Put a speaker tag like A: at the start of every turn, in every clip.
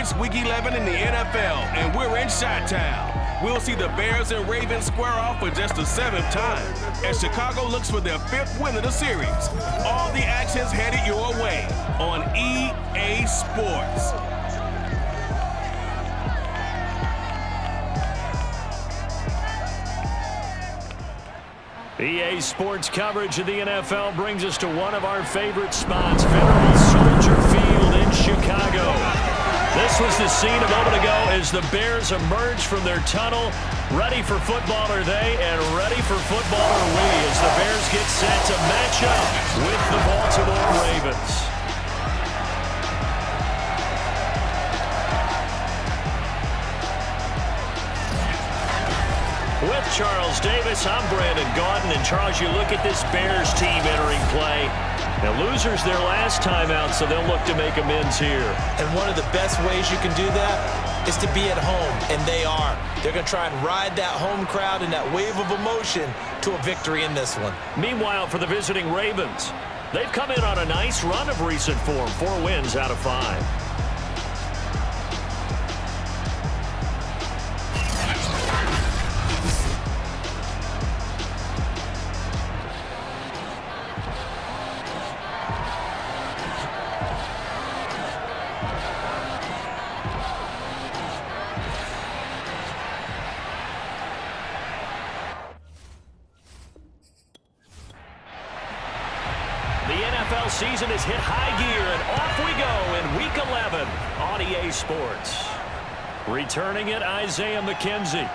A: It's Week 11 in the NFL, and we're in Chi-Town. We'll see the Bears and Ravens square off for just the 7th time as Chicago looks for their 5th win of the series. All the action's headed your way on EA Sports.
B: EA Sports coverage of the NFL brings us to one of our favorite spots, Venerable Soldier Field in Chicago. This was the scene a moment ago as the Bears emerged from their tunnel. Ready for football are they, and ready for football are we as the Bears get set to match up with the Baltimore Ravens. With Charles Davis, I'm Brandon Gaudin. And Charles, you look at this Bears team entering play. Now, losers their last time out, so they'll look to make amends here.
C: And one of the best ways you can do that is to be at home, and they are. They're going to try and ride that home crowd and that wave of emotion to a victory in this one.
B: Meanwhile, for the visiting Ravens, they've come in on a nice run of recent form, 4 wins out of 5. Season has hit high gear, and off we go in Week 11 on EA Sports. Returning it, Isaiah McKenzie.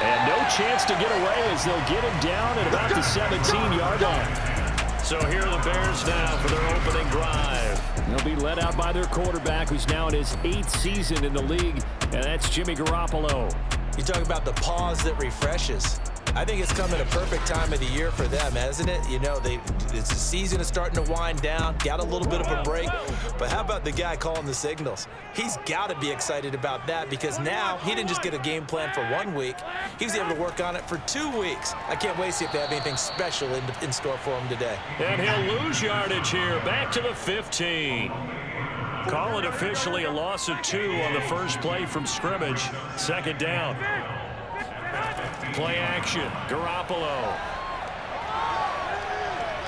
B: And no chance to get away as they'll get him down at about the 17-yard line. So here are the Bears now for their opening drive.
D: They'll be led out by their quarterback, who's now in his 8th season in the league, and that's Jimmy Garoppolo.
C: You talk about the pause that refreshes. I think it's come at a perfect time of the year for them, hasn't it? You know, the season is starting to wind down, got a little bit of a break. But how about the guy calling the signals? He's got to be excited about that because now he didn't just get a game plan for 1 week. He was able to work on it for 2 weeks. I can't wait to see if they have anything special in store for him today.
B: And he'll lose yardage here, back to the 15. Call it officially a loss of 2 on the first play from scrimmage. 2nd down. Play action, Garoppolo.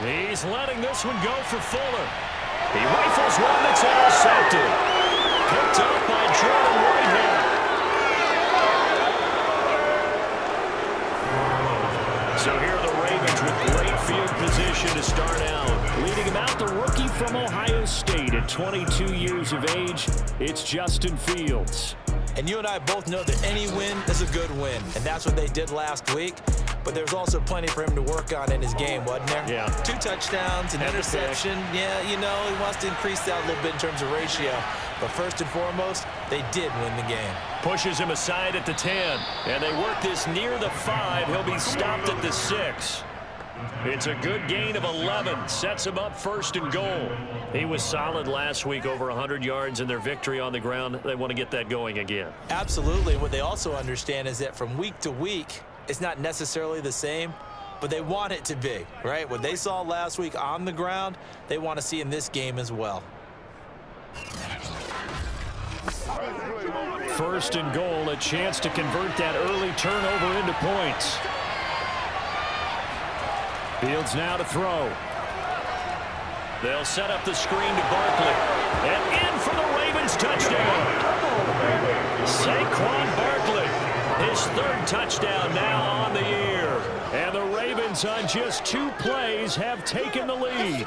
B: He's letting this one go for Fuller. He rifles one that's intercepted. Picked up by Jordan Whitehead. So here are the Ravens with great field position to start out. Leading him out, the rookie from Ohio State at 22 years of age, it's Justin Fields.
C: And you and I both know that any win is a good win, and that's what they did last week. But there's also plenty for him to work on in his game, wasn't there?
B: Yeah.
C: 2 touchdowns, an interception. Yeah, you know, he wants to increase that a little bit in terms of ratio. But first and foremost, they did win the game.
B: Pushes him aside at the 10, and they work this near the 5. He'll be stopped at the 6. It's a good gain of 11. Sets him up 1st and goal. He was solid last week, over 100 yards in their victory on the ground. They want to get that going again.
C: Absolutely. What they also understand is that from week to week, it's not necessarily the same, but they want it to be, right? What they saw last week on the ground, they want to see in this game as well.
B: 1st and goal, a chance to convert that early turnover into points. Fields now to throw. They'll set up the screen to Barkley. And in for the Ravens touchdown. Saquon Barkley, his 3rd touchdown now on the year. And the Ravens on just 2 plays have taken the lead.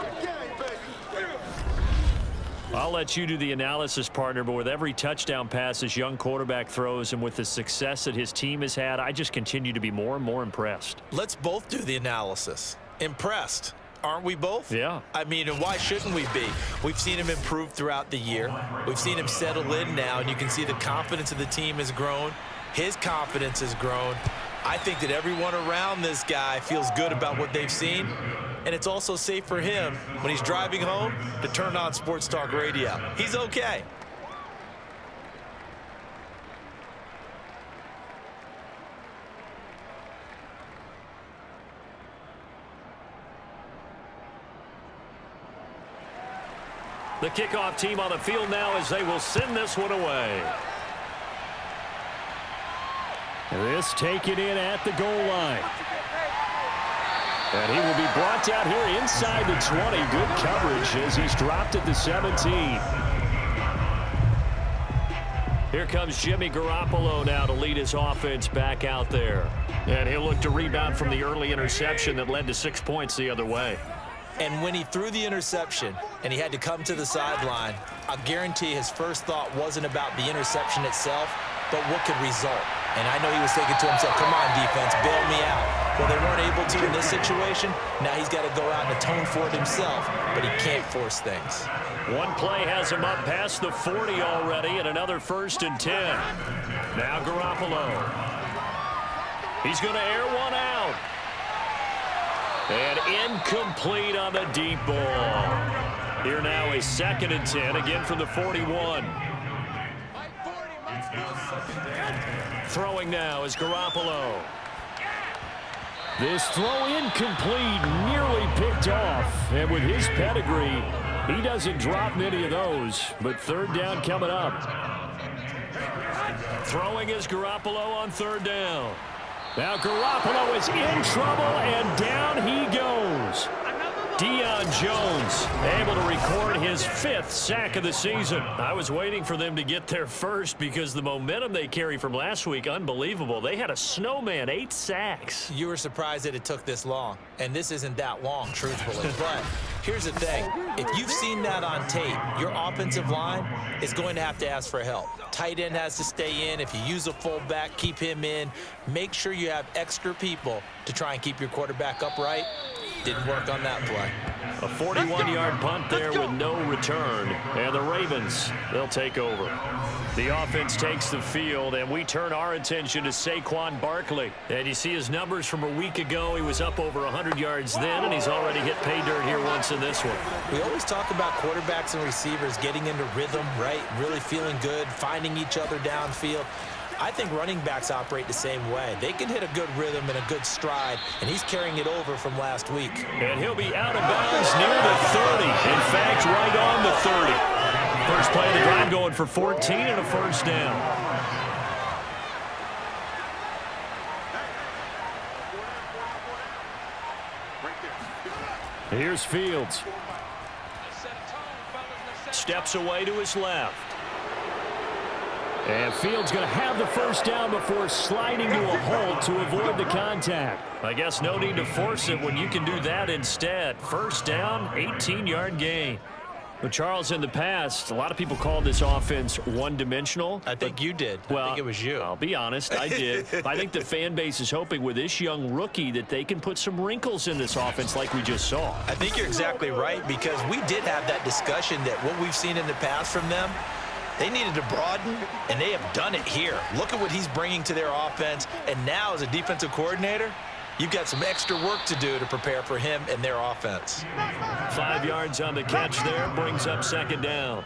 B: I'll let you do the analysis, partner, but with every touchdown pass this young quarterback throws and with the success that his team has had, I just continue to be more and more impressed.
C: Let's both do the analysis. Impressed. Aren't we both?
B: Yeah.
C: I mean, and why shouldn't we be? We've seen him improve throughout the year. We've seen him settle in now, and you can see the confidence of the team has grown. His confidence has grown. I think that everyone around this guy feels good about what they've seen, and it's also safe for him when he's driving home to turn on Sports Talk Radio. He's okay.
B: The kickoff team on the field now as they will send this one away.
D: This taken in at the goal line. And he will be brought down here inside the 20. Good coverage as he's dropped at the 17.
B: Here comes Jimmy Garoppolo now to lead his offense back out there. And he'll look to rebound from the early interception that led to 6 points the other way.
C: And when he threw the interception and he had to come to the sideline, I guarantee his first thought wasn't about the interception itself, but what could result. And I know he was thinking to himself, come on, defense, bail me out. Well, they weren't able to in this situation. Now he's got to go out and atone for it himself, but he can't force things.
B: One play has him up past the 40 already, and another 1st and 10. Now Garoppolo. He's going to air one out. And incomplete on the deep ball. Here now is 2nd and 10, again from the 41. Throwing now is Garoppolo.
D: This throw incomplete, nearly picked off. And with his pedigree, he doesn't drop many of those. But 3rd down coming up.
B: Throwing is Garoppolo on 3rd down.
D: Now Garoppolo is in trouble, and down he goes.
B: Deion Jones able to record his 5th sack of the season. I was waiting for them to get there first because the momentum they carry from last week, unbelievable. They had a snowman, 8 sacks.
C: You were surprised that it took this long, and this isn't that long, truthfully. But here's the thing. If you've seen that on tape, your offensive line is going to have to ask for help. Tight end has to stay in. If you use a fullback, keep him in. Make sure you have extra people to try and keep your quarterback upright. Didn't work on that play.
B: A 41-yard punt there with no return. And the Ravens, they'll take over. The offense takes the field, and we turn our attention to Saquon Barkley. And you see his numbers from a week ago. He was up over 100 yards then, and he's already hit pay dirt here once in this one.
C: We always talk about quarterbacks and receivers getting into rhythm, right? Really feeling good, finding each other downfield. I think running backs operate the same way. They can hit a good rhythm and a good stride, and he's carrying it over from last week.
B: And he'll be out of bounds near the 30. In fact, right on the 30. First play of the drive going for 14 and a 1st down.
D: Here's Fields.
B: Steps away to his left.
D: And Fields going to have the 1st down before sliding to a halt to avoid the contact.
B: I guess no need to force it when you can do that instead. 1st down, 18-yard gain. But Charles, in the past, a lot of people called this offense one-dimensional.
C: I think you did.
B: Well,
C: I think it was you.
B: I'll be honest, I did. I think the fan base is hoping with this young rookie that they can put some wrinkles in this offense like we just saw.
C: I think you're exactly right, because we did have that discussion that what we've seen in the past from them, they needed to broaden, and they have done it here. Look at what he's bringing to their offense, and now as a defensive coordinator, you've got some extra work to do to prepare for him and their offense.
B: 5 yards on the catch there, brings up 2nd down.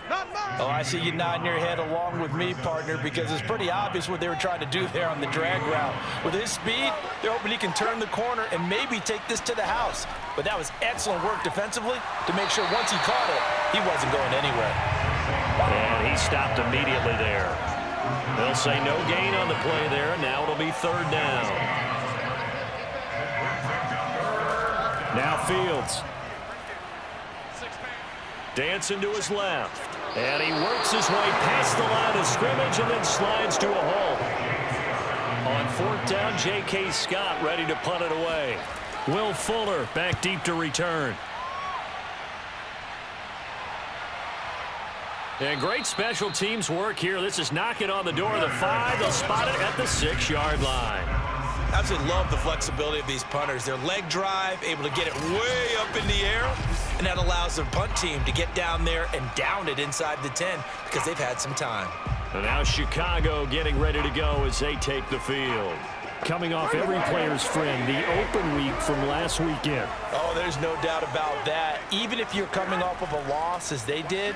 C: Oh, I see you nodding your head along with me, partner, because it's pretty obvious what they were trying to do there on the drag route. With his speed, they're hoping he can turn the corner and maybe take this to the house. But that was excellent work defensively to make sure once he caught it, he wasn't going anywhere.
B: And he stopped immediately there. They'll say no gain on the play there. Now it'll be 3rd down.
D: Now Fields.
B: Dancing to his left. And he works his way past the line of scrimmage and then slides to a halt. On 4th down, J.K. Scott ready to punt it away. Will Fuller back deep to return. And great special teams work here. This is knocking on the door of the 5. They'll spot it at the 6-yard line.
C: Absolutely love the flexibility of these punters. Their leg drive, able to get it way up in the air, and that allows the punt team to get down there and down it inside the 10 because they've had some time.
B: And now Chicago getting ready to go as they take the field.
D: Coming off every player's friend, the open week from last weekend.
C: Oh, there's no doubt about that. Even if you're coming off of a loss as they did,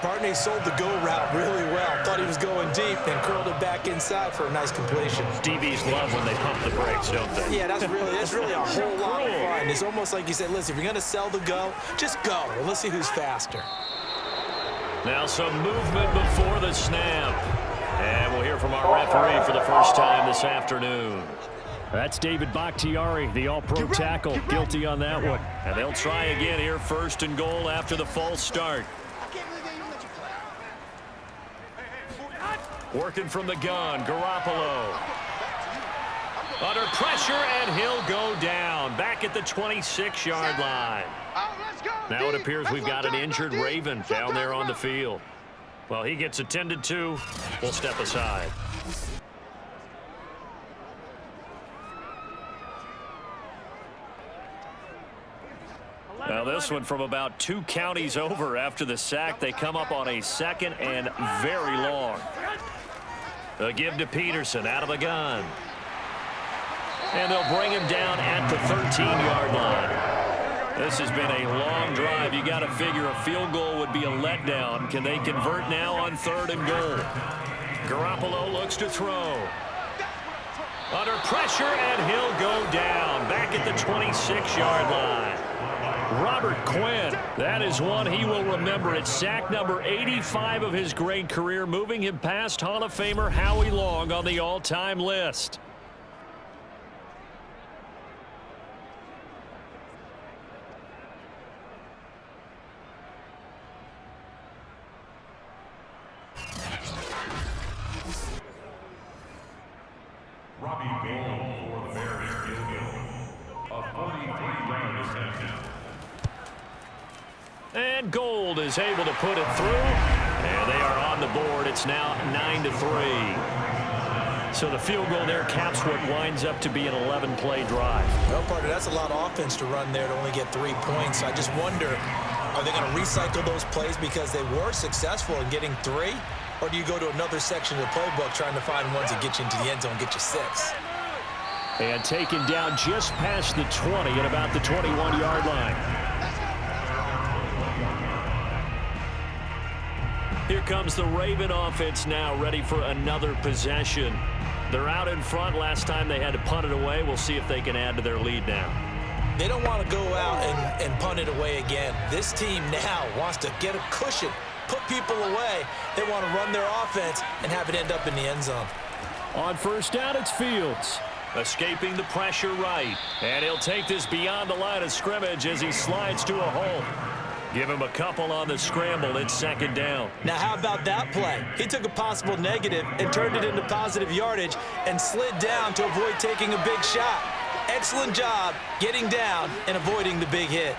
C: Partner, he sold the go route really well. Thought he was going deep, then curled it back inside for a nice completion.
B: DBs love when they pump the brakes, don't they?
C: Yeah, that's really a whole lot of fun. It's almost like you said, listen, if you're going to sell the go, just go. And let's see who's faster.
B: Now some movement before the snap. And we'll hear from our referee for the first time this afternoon.
D: That's David Bakhtiari, the all-pro tackle, guilty on that one.
B: And they'll try again here, 1st and goal after the false start. Working from the gun, Garoppolo. Under pressure, and he'll go down. Back at the 26-yard line. Now it appears we've got an injured Raven down there on the field. Well, he gets attended to. We'll step aside. Now this one from about 2 counties over after the sack. They come up on a 2nd and very long. A give to Peterson out of the gun. And they'll bring him down at the 13-yard line. This has been a long drive. You got to figure a field goal would be a letdown. Can they convert now on 3rd and goal? Garoppolo looks to throw. Under pressure, and he'll go down. Back at the 26-yard line. Robert Quinn, that is one he will remember. It's sack number 85 of his great career, moving him past Hall of Famer Howie Long on the all-time list.
E: Robbie Gould for the Bears field goal. A 43-yard attempt.
B: And Gould is able to put it through. And they are on the board. It's now 9-3. So the field goal there caps what winds up to be an 11-play drive.
C: Well, partner, that's a lot of offense to run there to only get 3 points. I just wonder, are they going to recycle those plays because they were successful in getting 3? Or do you go to another section of the playbook trying to find ones that get you into the end zone and get you 6?
D: And taken down just past the 20 at about the 21-yard line.
B: Here comes the Raven offense now, ready for another possession. They're out in front. Last time they had to punt it away. We'll see if they can add to their lead now.
C: They don't want to go out and punt it away again. This team now wants to get a cushion, put people away. They want to run their offense and have it end up in the end zone.
D: On 1st down, it's Fields.
B: Escaping the pressure right. And he'll take this beyond the line of scrimmage as he slides to a hole. Give him a couple on the scramble. It's 2nd down.
C: Now, how about that play? He took a possible negative and turned it into positive yardage and slid down to avoid taking a big shot. Excellent job getting down and avoiding the big hit.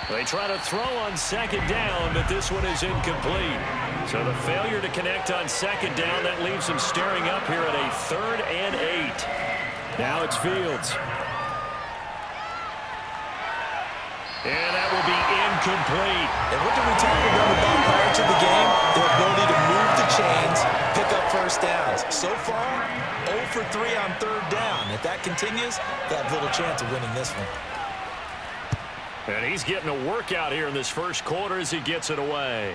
B: They try to throw on 2nd down, but this one is incomplete. So the failure to connect on 2nd down, that leaves them staring up here at a 3rd and 8.
D: Now it's Fields.
B: And that will be incomplete.
C: And what did we talk about prior to the game? Their ability to move the chains, pick up 1st downs. So far, 0 for 3 on 3rd down. If that continues, they have little chance of winning this one.
B: And he's getting a workout here in this 1st quarter as he gets it away.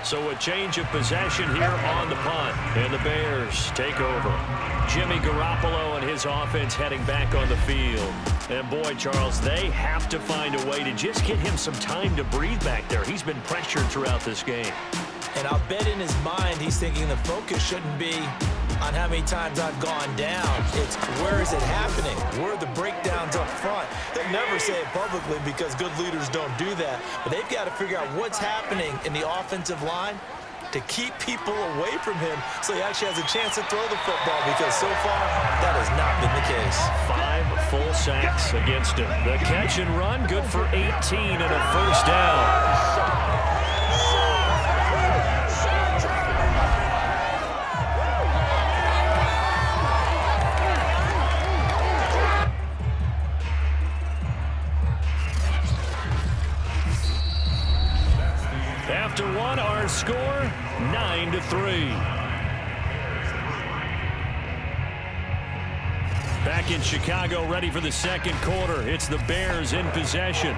B: So a change of possession here on the punt. And the Bears take over. Jimmy Garoppolo and his offense heading back on the field. And boy, Charles, they have to find a way to just get him some time to breathe back there. He's been pressured throughout this game.
C: And I'll bet in his mind he's thinking the focus shouldn't be on how many times I've gone down. It's where is it happening? Where are the breakdowns up front? They'll never say it publicly because good leaders don't do that. But they've got to figure out what's happening in the offensive line to keep people away from him so he actually has a chance to throw the football, because so far that has not been the case.
B: 5 full sacks against him. The catch and run, good for 18 and a 1st down. After one, our score, 9-3. Back in Chicago, ready for the second quarter. It's the Bears in possession.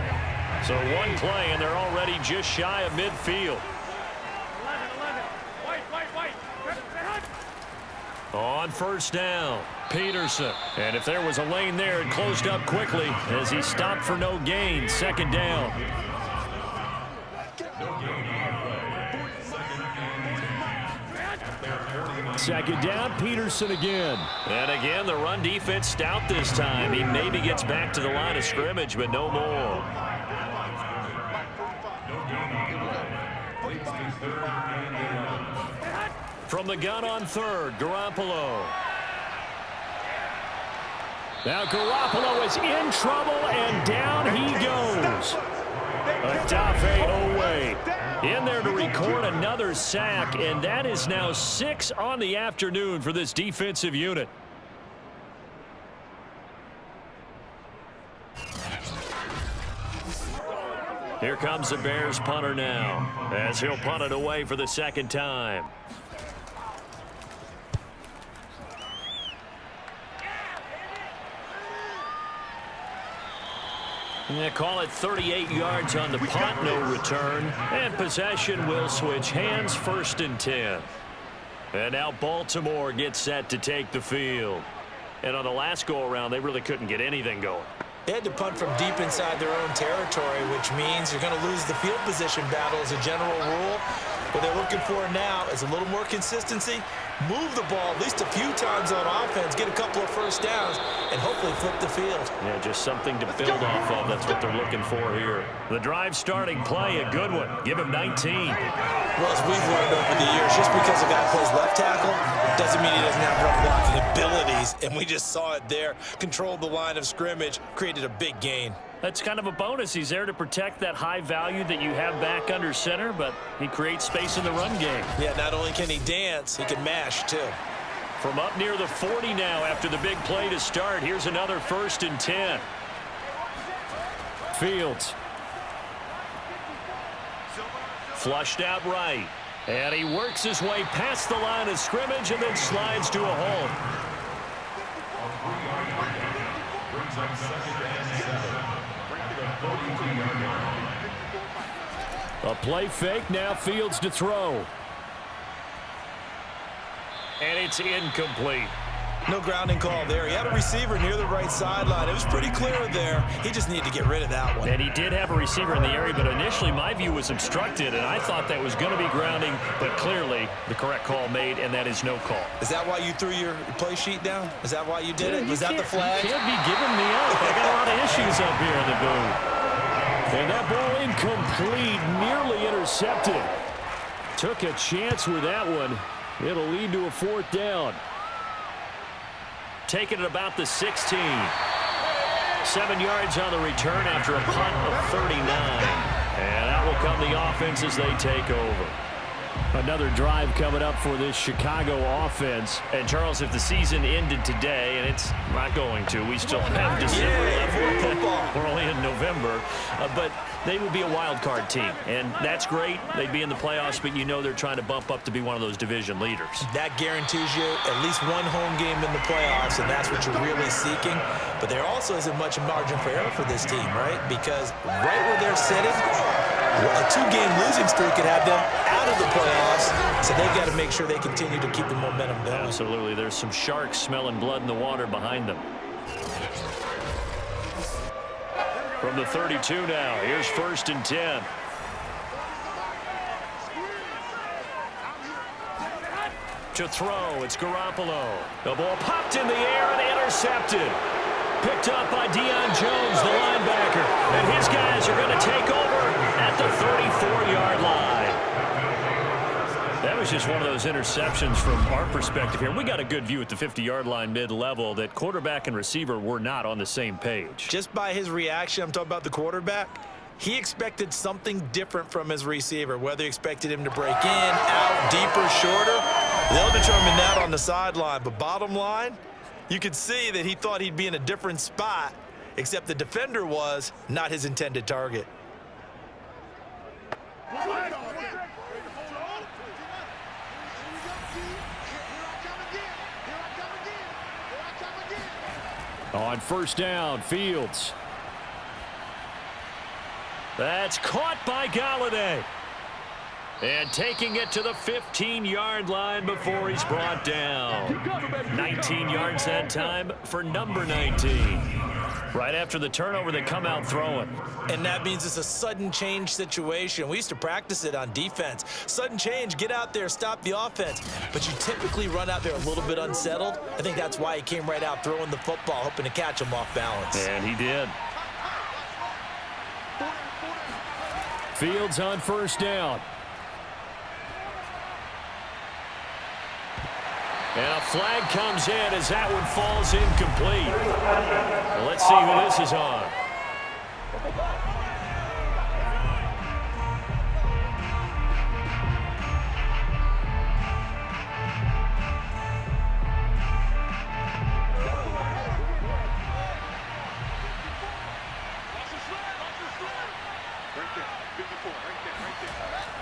B: So one play, and they're already just shy of midfield. On first down, Peterson. And if there was a lane there, it closed up quickly as he stopped for no gain. Second down.
D: Second down, Peterson again.
B: And again, the run defense stout this time. He maybe gets back to the line of scrimmage, but no more. From the gun on third, Garoppolo.
D: Now Garoppolo is in trouble, and down he goes. Odafe Owe in there to record another sack, and that is now 6 on the afternoon for this defensive unit.
B: Here comes the Bears punter now, as he'll punt it away for the second time. They call it 38 yards on the punt, no return. And possession will switch hands, 1st and 10. And now Baltimore gets set to take the field. And on the last go-around, they really couldn't get anything going.
C: They had to punt from deep inside their own territory, which means you're going to lose the field position battle as a general rule. What they're looking for now is a little more consistency, move the ball at least a few times on offense, get a couple of first downs, and hopefully flip the field.
B: Yeah, just something to build off of. That's what they're looking for here. The drive starting play, a good one. Give him 19.
C: Well, as we've learned over the years, just because a guy plays left tackle doesn't mean he doesn't have run blocking abilities, and we just saw it there. Controlled the line of scrimmage, created a big gain.
B: That's kind of a bonus. He's there to protect that high value that you have back under center, but he creates space in the run game.
C: Yeah, not only can he dance, he can mash, too.
B: From up near the 40 now after the big play to start. Here's another 1st and 10.
D: Fields.
B: Flushed out right. And he works his way past the line of scrimmage and then slides to a hole.
D: A play fake, now Fields to throw.
B: And it's incomplete.
C: No grounding call there. He had a receiver near the right sideline. It was pretty clear there. He just needed to get rid of that one.
B: And he did have a receiver in the area, but initially my view was obstructed, and I thought that was going to be grounding, but clearly the correct call made, and that is no call.
C: Is that why you threw your play sheet down? Is that why you did it? Was that the flag?
B: You can't be giving me up. I got a lot of issues up here in the booth.
D: And that ball incomplete, nearly intercepted. Took a chance with that one. It'll lead to a 4th down.
B: Taking it about the 16. 7 yards on the return after a punt of 39. And out will come the offense as they take over.
D: Another drive coming up for this Chicago offense.
B: And, Charles, if the season ended today, and it's not going to, we still have December left. We're only in November. But they would be a wild card team, and that's great. They'd be in the playoffs, but you know they're trying to bump up to be one of those division leaders.
C: That guarantees you at least one home game in the playoffs, and that's what you're really seeking. But there also isn't much margin for error for this team, right? Because right where they're sitting, a 2-game losing streak could have them out of the playoffs, so they've got to make sure they continue to keep the momentum going.
B: Absolutely. There's some sharks smelling blood in the water behind them. From the 32 now, here's 1st and 10. To throw, it's Garoppolo. The ball popped in the air and intercepted. Picked up by Deion Jones, the linebacker. And his guys are going to take over at the 34-yard line. That was just one of those interceptions from our perspective here. We got a good view at the 50-yard line mid-level that quarterback and receiver were not on the same page.
C: Just by his reaction, I'm talking about the quarterback, he expected something different from his receiver, whether he expected him to break in, out, deeper, shorter. They'll determine that on the sideline. But bottom line, you could see that he thought he'd be in a different spot, except the defender was not his intended target.
D: On first down, Fields.
B: That's caught by Galladay. And taking it to the 15-yard line before he's brought down. 19 yards that time for number 19. Right after the turnover, they come out throwing.
C: And that means it's a sudden change situation. We used to practice it on defense. Sudden change, get out there, stop the offense. But you typically run out there a little bit unsettled. I think that's why he came right out throwing the football, hoping to catch him off balance.
B: And he did.
D: Fields on first down.
B: And a flag comes in as that one falls incomplete. Well, let's see who this is on.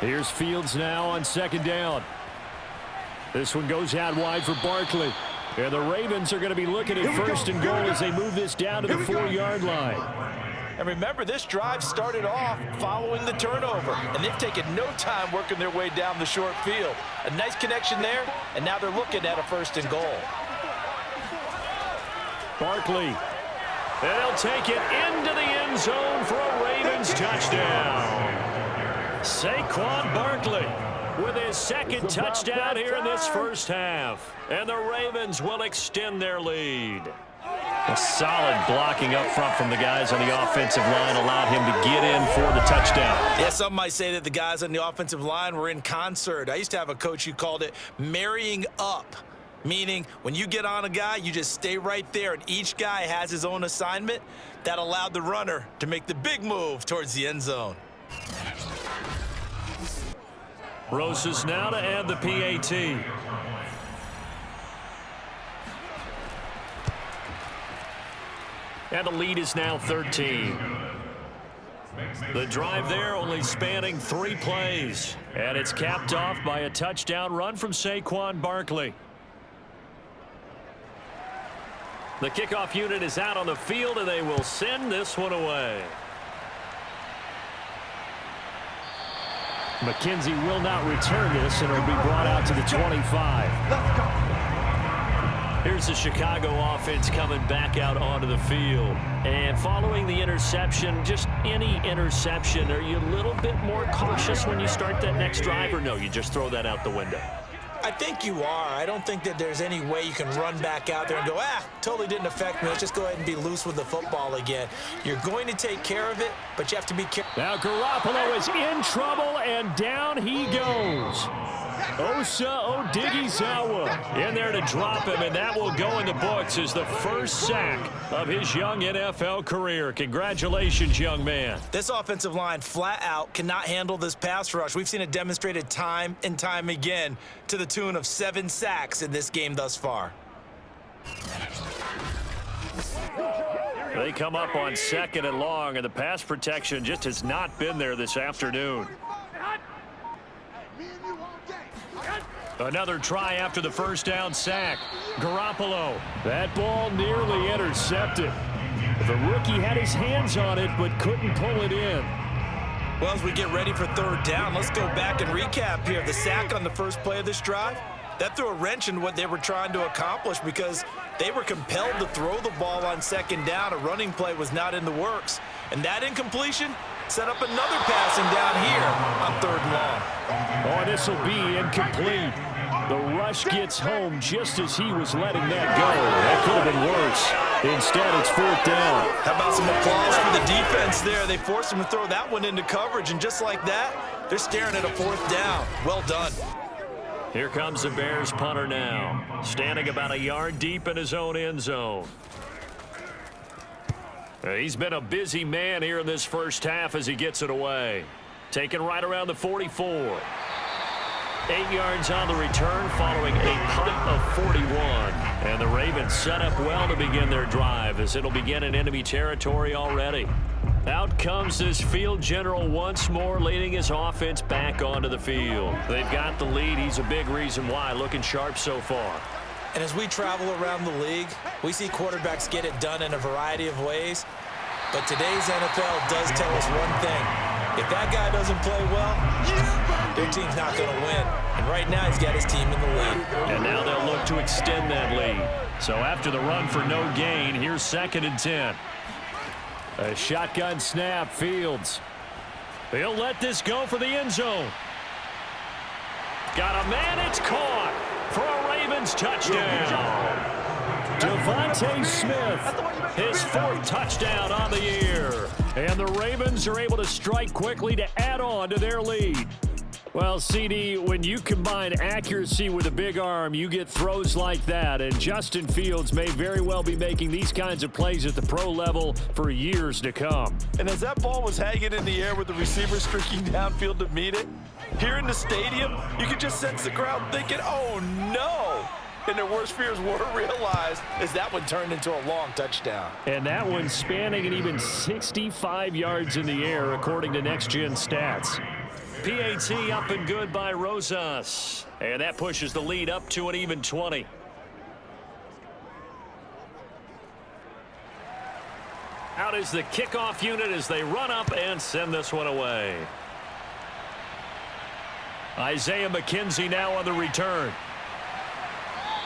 D: Here's Fields now on second down. This one goes out wide for Barkley. And the Ravens are going to be looking at first and goal as they move this down to the 4-yard line.
F: And remember, this drive started off following the turnover, and they've taken no time working their way down the short field. A nice connection there, and now they're looking at a first and goal.
D: Barkley.
B: And he'll take it into the end zone for a Ravens touchdown. Saquon Barkley with his second touchdown here in this first half. And the Ravens will extend their lead.
D: A solid blocking up front from the guys on the offensive line allowed him to get in for the touchdown.
C: Yeah, some might say that the guys on the offensive line were in concert. I used to have a coach who called it marrying up, meaning when you get on a guy, you just stay right there, and each guy has his own assignment. That allowed the runner to make the big move towards the end zone.
B: Rosas now to add the PAT. And the lead is now 13. The drive there only spanning 3 plays. And it's capped off by a touchdown run from Saquon Barkley. The kickoff unit is out on the field, and they will send this one away.
D: McKenzie will not return this, and it'll be brought out to the 25.
B: Here's the Chicago offense coming back out onto the field. And following the interception, just any interception, are you a little bit more cautious when you start that next drive, or no, you just throw that out the window?
C: I think you are. I don't think that there's any way you can run back out there and go, totally didn't affect me. Let's just go ahead and be loose with the football again. You're going to take care of it, but you have to be careful.
D: Now Garoppolo is in trouble, and down he goes. Osa Odighizuwa in there to drop him, and that will go in the books as the first sack of his young NFL career. Congratulations, young man.
C: This offensive line flat out cannot handle this pass rush. We've seen it demonstrated time and time again to the tune of 7 sacks in this game thus far.
B: They come up on 2nd and long, and the pass protection just has not been there this afternoon. Another try after the first down sack. Garoppolo.
D: That ball nearly intercepted. The rookie had his hands on it but couldn't pull it in.
C: Well, as we get ready for 3rd down, let's go back and recap here. The sack on the first play of this drive, that threw a wrench in what they were trying to accomplish because they were compelled to throw the ball on 2nd down. A running play was not in the works. And that incompletion set up another passing down here on 3rd and long.
D: Oh, this will be incomplete. The rush gets home just as he was letting that go. That could have been worse. Instead, it's 4th down.
C: How about some applause for the defense there? They forced him to throw that one into coverage, and just like that, they're staring at a 4th down. Well done.
B: Here comes the Bears punter now, standing about a yard deep in his own end zone. He's been a busy man here in this first half as he gets it away. Taken right around the 44. 8 yards on the return following a punt of 41. And the Ravens set up well to begin their drive as it'll begin in enemy territory already. Out comes this field general once more, leading his offense back onto the field. They've got the lead. He's a big reason why. Looking sharp so far.
C: And as we travel around the league, we see quarterbacks get it done in a variety of ways. But today's NFL does tell us one thing. If that guy doesn't play well, their team's not going to win. And right now, he's got his team in the lead.
B: And now they'll look to extend that lead. So after the run for no gain, here's 2nd and 10. A shotgun snap, Fields. He'll let this go for the end zone. Got a man, it's caught for a Ravens touchdown. Devontae Smith, his 4th touchdown on the year. And the Ravens are able to strike quickly to add on to their lead. Well, CD, when you combine accuracy with a big arm, you get throws like that. And Justin Fields may very well be making these kinds of plays at the pro level for years to come.
F: And as that ball was hanging in the air with the receiver streaking downfield to meet it, here in the stadium, you could just sense the crowd thinking, oh, no. And their worst fears were realized as that one turned into a long touchdown.
D: And that one spanning an even 65 yards in the air, according to Next Gen Stats.
B: PAT up and good by Rosas. And that pushes the lead up to an even 20. Out is the kickoff unit as they run up and send this one away. Isaiah McKenzie now on the return.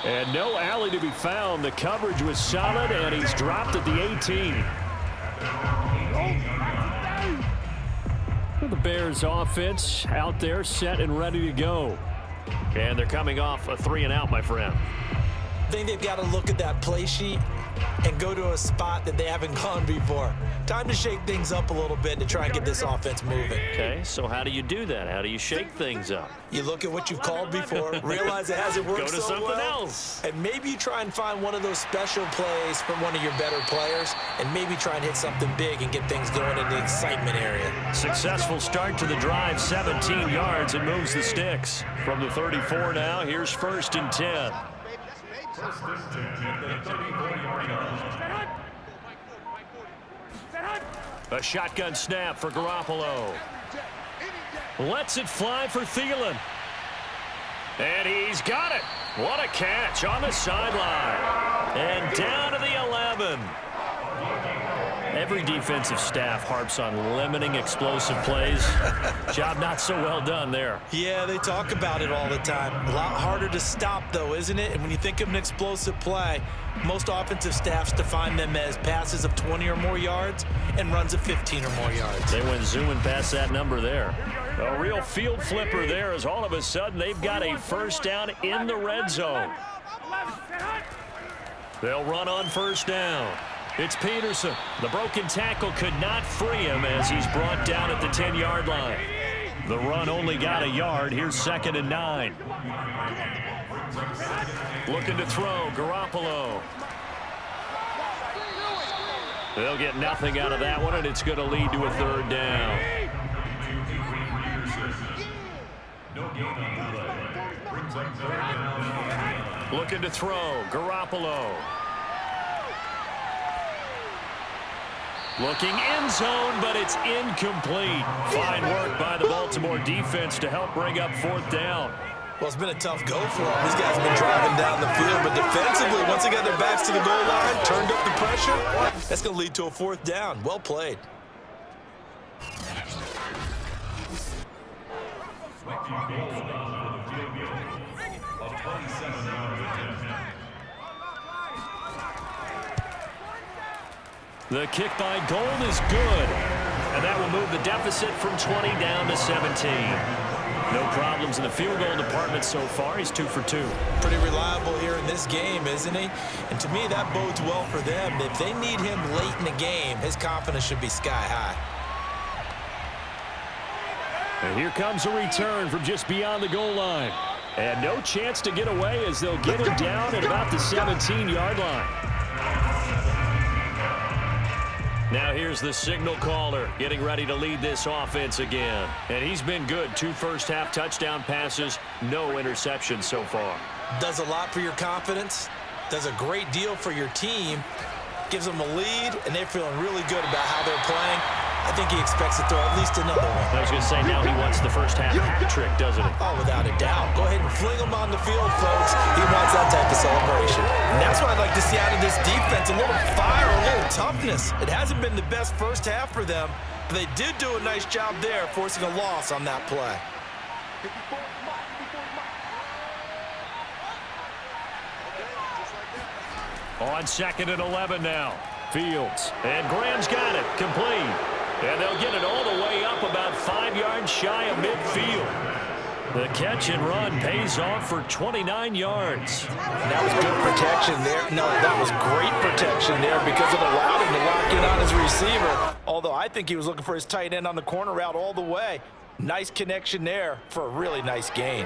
B: And no alley to be found. The coverage was solid, and he's dropped at the 18. The Bears offense out there set and ready to go. And they're coming off a 3-and-out, my friend.
C: I think they've got to look at that play sheet and go to a spot that they haven't gone before. Time to shake things up a little bit to try and get this offense moving.
B: Okay, so how do you do that? How do you shake things up?
C: You look at what you've called before, realize it hasn't worked
B: Go to
C: so
B: something
C: well,
B: else.
C: and maybe you try and find one of those special plays from one of your better players, and maybe try and hit something big and get things going in the excitement area.
B: Successful start to the drive, 17 yards, and moves the sticks. From the 34 now, here's 1st and 10. A shotgun snap for Garoppolo. Lets it fly for Thielen. And he's got it. What a catch on the sideline. And down to the 11. Every defensive staff harps on limiting explosive plays. Job not so well done there.
C: Yeah, they talk about it all the time. A lot harder to stop, though, isn't it? And when you think of an explosive play, most offensive staffs define them as passes of 20 or more yards and runs of 15 or more yards.
B: They went zooming past that number there. A real field flipper there as all of a sudden they've got a 1st down in the red zone. They'll run on 1st down. It's Peterson. The broken tackle could not free him as he's brought down at the 10-yard line. The run only got a yard. Here's 2nd and 9. Looking to throw, Garoppolo. They'll get nothing out of that one, and it's going to lead to a 3rd down. Looking to throw, Garoppolo. Looking end zone, but it's incomplete. Fine work by the Baltimore defense to help bring up 4th down.
C: Well, it's been a tough go for them. These guys have been driving down the field, but defensively, once they got their backs to the goal line, turned up the pressure, that's going to lead to a 4th down. Well played.
B: The kick by Gold is good, and that will move the deficit from 20 down to 17. No problems in the field goal department so far. He's 2 for 2.
C: Pretty reliable here in this game, isn't he? And to me, that bodes well for them. If they need him late in the game, his confidence should be sky high.
D: And here comes a return from just beyond the goal line. And no chance to get away as they'll get him down at about the 17-yard line.
B: Now here's the signal caller getting ready to lead this offense again. And he's been good. 2 first-half touchdown passes, no interceptions so far.
C: Does a lot for your confidence, does a great deal for your team, gives them a lead, and they're feeling really good about how they're playing. I think he expects to throw at least another one.
B: I was going to say, now he wants the first-half hat trick, doesn't he?
C: Oh, without a doubt. Go ahead and fling him on the field, folks. He wants that type of celebration.
F: offense, a little fire, a little toughness. It hasn't been the best first half for them, but they did do a nice job there, forcing a loss on that play.
B: On 2nd and 11 now. Fields. And Graham's got it. Complete. And they'll get it all the way up about 5 yards shy of midfield. The catch and run pays off for 29 yards.
F: That was good protection there. No, that was great protection there because it allowed him to lock in on his receiver. Although I think he was looking for his tight end on the corner route all the way. Nice connection there for a really nice gain.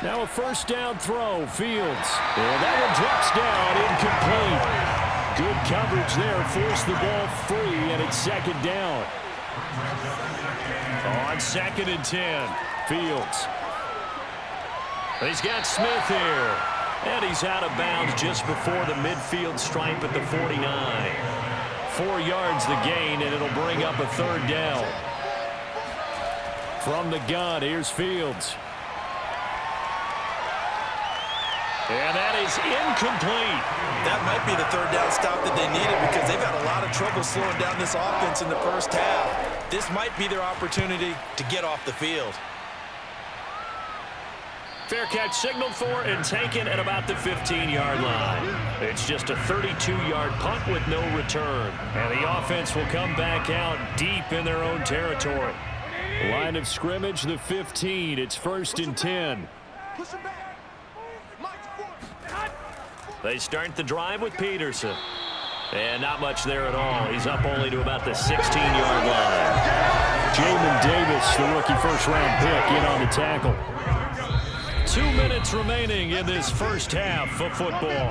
D: Now a first down throw, Fields. And that one drops down, incomplete. Good coverage there, forced the ball free, and it's 2nd down.
B: On 2nd and 10, Fields. He's got Smith here. And he's out of bounds just before the midfield stripe at the 49. 4 yards the gain, and it'll bring up a 3rd down.
D: From the gun, here's Fields.
B: And that is incomplete.
F: That might be the 3rd down stop that they needed because they've had a lot of trouble slowing down this offense in the first half. This might be their opportunity to get off the field.
B: Fair catch signaled for and taken at about the 15-yard line. It's just a 32-yard punt with no return. And the offense will come back out deep in their own territory.
D: Line of scrimmage, the 15. It's 1st and 10.
B: They start the drive with Peterson. And not much there at all. He's up only to about the 16-yard line.
D: Jamin Davis, the rookie first-round pick, in on the tackle.
B: 2 minutes remaining in this first half of football.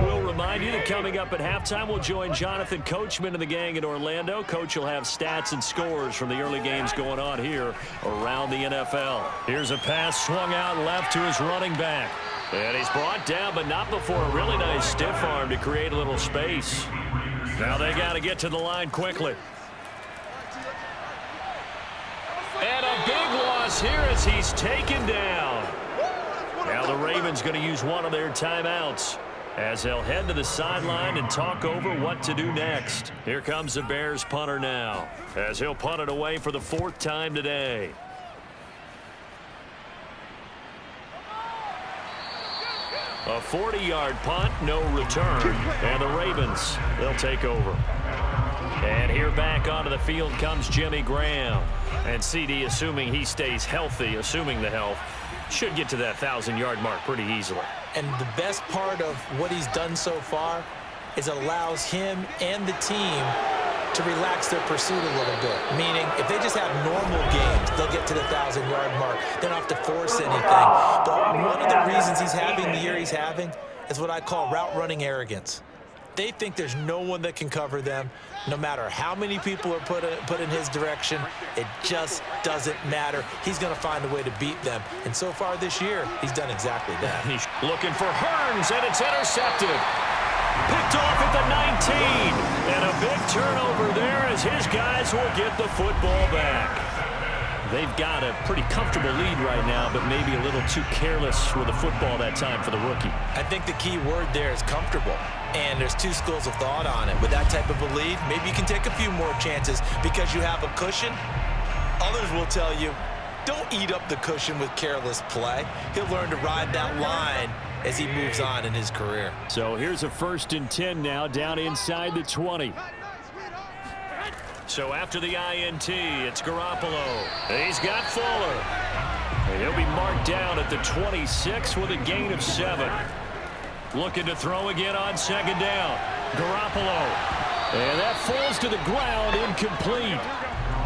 B: We'll remind you that coming up at halftime, we'll join Jonathan Coachman and the gang in Orlando. Coach will have stats and scores from the early games going on here around the NFL. Here's a pass swung out left to his running back. And he's brought down, but not before a really nice stiff arm to create a little space. Now they got to get to the line quickly. And a big loss here as he's taken down. Now the Ravens going to use one of their timeouts as they'll head to the sideline and talk over what to do next. Here comes the Bears punter now as he'll punt it away for the 4th time today. A 40-yard punt, no return, and the Ravens, they'll take over. And here back onto the field comes Jimmy Graham. And CD, assuming he stays healthy, assuming the health, should get to that 1,000-yard mark pretty easily.
F: And the best part of what he's done so far is allows him and the team to relax their pursuit a little bit. Meaning, if they just have normal games, they'll get to the 1,000-yard mark. They don't have to force anything. But one of the reasons he's having the year he's having is what I call route running arrogance. They think there's no one that can cover them. No matter how many people are put in his direction, it just doesn't matter. He's going to find a way to beat them. And so far this year, he's done exactly that.
B: He's looking for Hearns, and it's intercepted. Picked off at the 19. And a big turnover there as his guys will get the football back. They've got a pretty comfortable lead right now, but maybe a little too careless with the football that time for the rookie.
F: I think the key word there is comfortable. And there's two schools of thought on it. With that type of a lead, maybe you can take a few more chances because you have a cushion. Others will tell you, don't eat up the cushion with careless play. He'll learn to ride that line as he moves on in his career.
D: So here's a 1st and 10 now, down inside the 20.
B: So after the INT, it's Garoppolo. He's got Fuller. And he'll be marked down at the 26 with a gain of 7. Looking to throw again on 2nd down. Garoppolo.
D: And that falls to the ground, incomplete.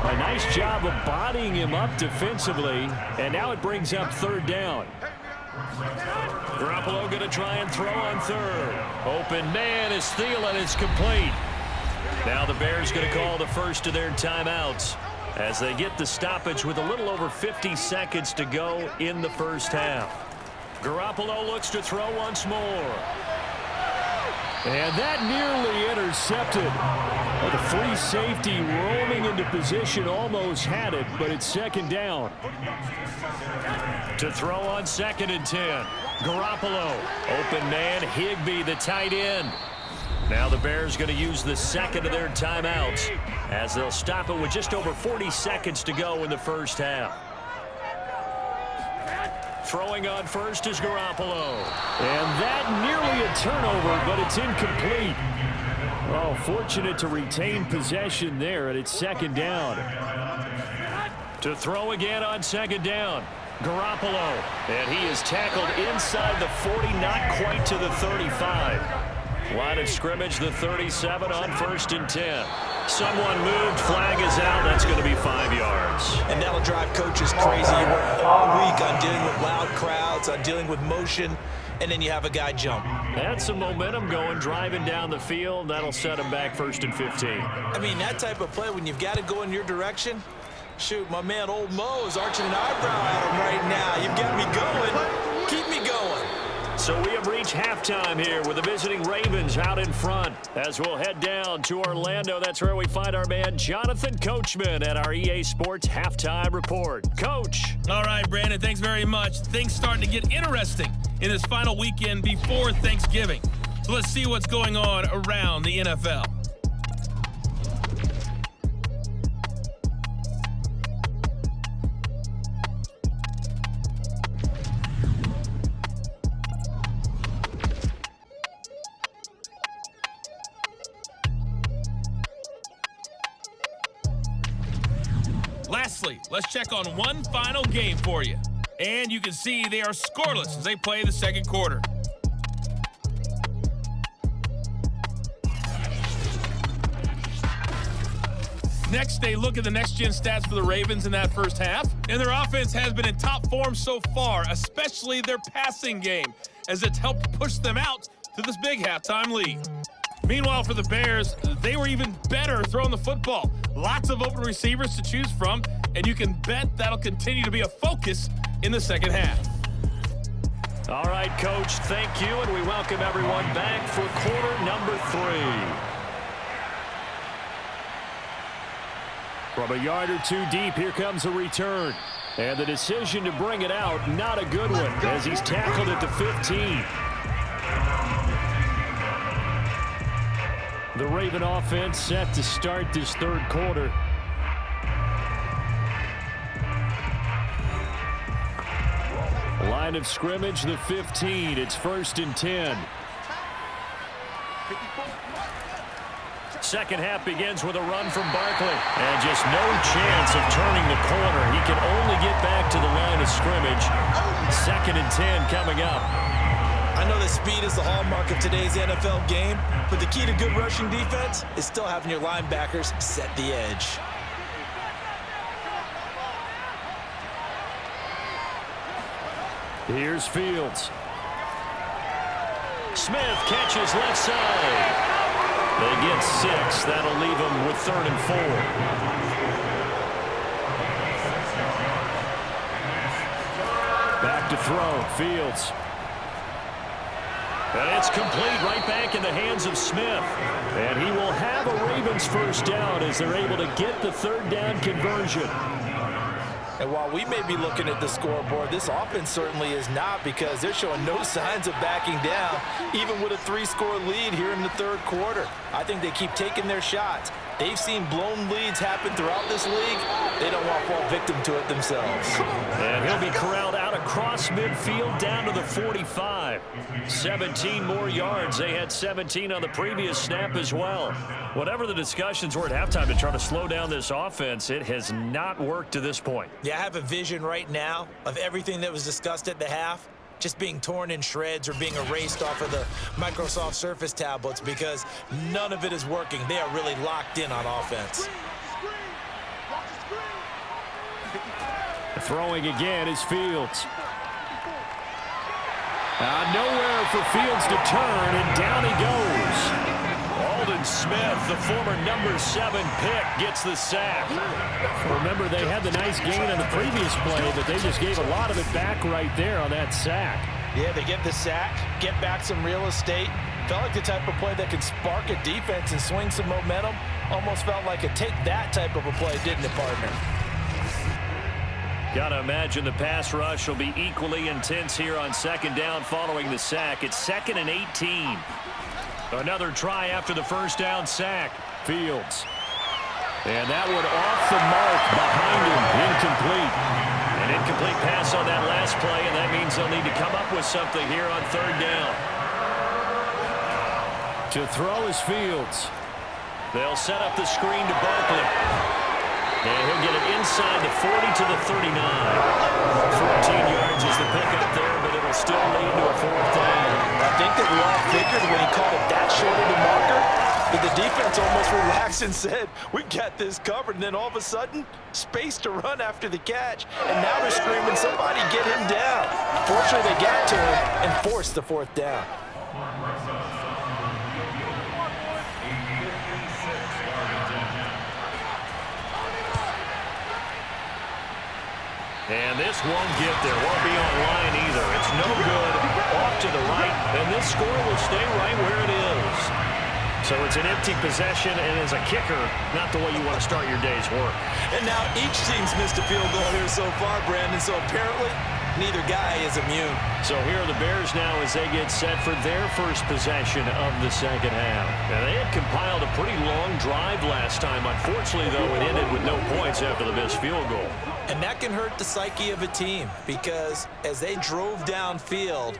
D: A nice job of bodying him up defensively. And now it brings up 3rd down.
B: Garoppolo going to try and throw on 3rd. Open man is Thielen. It's complete. Now the Bears going to call the first of their timeouts as they get the stoppage with a little over 50 seconds to go in the first half. Garoppolo looks to throw once more.
D: And that nearly intercepted. Well, the free safety roaming into position almost had it, but it's second down.
B: To throw on 2nd and 10. Garoppolo. Open man, Higbee, the tight end. Now the Bears going to use the second of their timeouts as they'll stop it with just over 40 seconds to go in the first half. Throwing on first is Garoppolo.
D: And that nearly a turnover, but it's incomplete. Oh, fortunate to retain possession there, and it's second down.
B: To throw again on 2nd down. Garoppolo. And he is tackled inside the 40, not quite to the 35. Line of scrimmage, the 37 on 1st and 10. Someone moved, flag is out, that's going to be 5 yards.
C: And that'll drive coaches crazy. You work all week on dealing with loud crowds, on dealing with motion, and then you have a guy jump.
B: That's some momentum going, driving down the field. That'll set him back 1st and 15.
C: I mean, that type of play, when you've got to go in your direction, shoot, my man Old Mo is arching an eyebrow at him right now. You've got me going. Keep me going.
B: So we have reached halftime here with the visiting Ravens out in front. As we'll head down to Orlando, that's where we find our man Jonathan Coachman at our EA Sports Halftime Report. Coach.
G: All right, Brandon, thanks very much. Things starting to get interesting in this final weekend before Thanksgiving. So let's see what's going on around the NFL. Lastly, let's check on one final game for you. And you can see they are scoreless as they play the second quarter. Next, they look at the next-gen stats for the Ravens in that first half. And their offense has been in top form so far, especially their passing game, as it's helped push them out to this big halftime lead. Meanwhile, for the Bears, they were even better throwing the football. Lots of open receivers to choose from, and you can bet that'll continue to be a focus in the second half.
B: All right, Coach, thank you, and we welcome everyone back for quarter number 3.
D: From a yard or two deep, here comes a return. And the decision to bring it out, not a good one, as he's tackled at the 15. The Raven offense set to start this third quarter. Line of scrimmage, the 15. It's 1st and 10.
B: Second half begins with a run from Barkley. And just no chance of turning the corner. He can only get back to the line of scrimmage. 2nd and 10 coming up.
C: I know that speed is the hallmark of today's NFL game, but the key to good rushing defense is still having your linebackers set the edge.
D: Here's Fields.
B: Smith catches left side. They get 6. That'll leave them with 3rd and 4.
D: Back to throw, Fields.
B: And it's complete, right back in the hands of Smith.
D: And he will have a Ravens first down as they're able to get the 3rd down conversion.
C: And while we may be looking at the scoreboard, this offense certainly is not, because they're showing no signs of backing down, even with a 3-score lead here in the third quarter. I think they keep taking their shots. They've seen blown leads happen throughout this league. They don't want to fall victim to it themselves.
B: And he'll be corralled out across midfield down to the 45. 17 more yards. They had 17 on the previous snap as well. Whatever the discussions were at halftime to try to slow down this offense, it has not worked to this point.
C: Yeah, I have a vision right now of everything that was discussed at the half just being torn in shreds or being erased off of the Microsoft Surface tablets, because none of it is working. They are really locked in on offense.
D: Throwing again is Fields. Nowhere for Fields to turn, and down he goes.
B: Aldon Smith, the former number 7 pick, gets the sack.
D: Remember, they had the nice gain on the previous play, but they just gave a lot of it back right there on that sack.
F: Yeah, they get the sack, get back some real estate. Felt like the type of play that could spark a defense and swing some momentum. Almost felt like a take that type of a play, didn't it, partner?
B: Gotta imagine the pass rush will be equally intense here on second down following the sack. It's 2nd and 18. Another try after the first down sack. Fields. And that one off the mark behind him. Incomplete. An incomplete pass on that last play, and that means they'll need to come up with something here on third down. To throw is Fields. They'll set up the screen to Barkley. And he'll get it inside the 40 to the 39. 14 yards is the pickup there, but it'll still lead to a fourth down.
F: I think that we all figured when he called it that short of the marker that the defense almost relaxed and said, we got this covered. And then all of a sudden, space to run after the catch. And now they're screaming, somebody get him down. Fortunately, they got to him and forced the fourth down.
B: And this won't get there. Won't be online either. It's no good. Off to the right. And this score will stay right where it is. So it's an empty possession, and as a kicker, not the way you want to start your day's work.
F: And now each team's missed a field goal here so far, Brandon. So apparently, neither guy is immune.
B: So here are the Bears now as they get set for their first possession of the second half. Now, they had compiled a pretty long drive last time. Unfortunately, though, it ended with no points after the missed field goal.
F: And that can hurt the psyche of a team because as they drove downfield,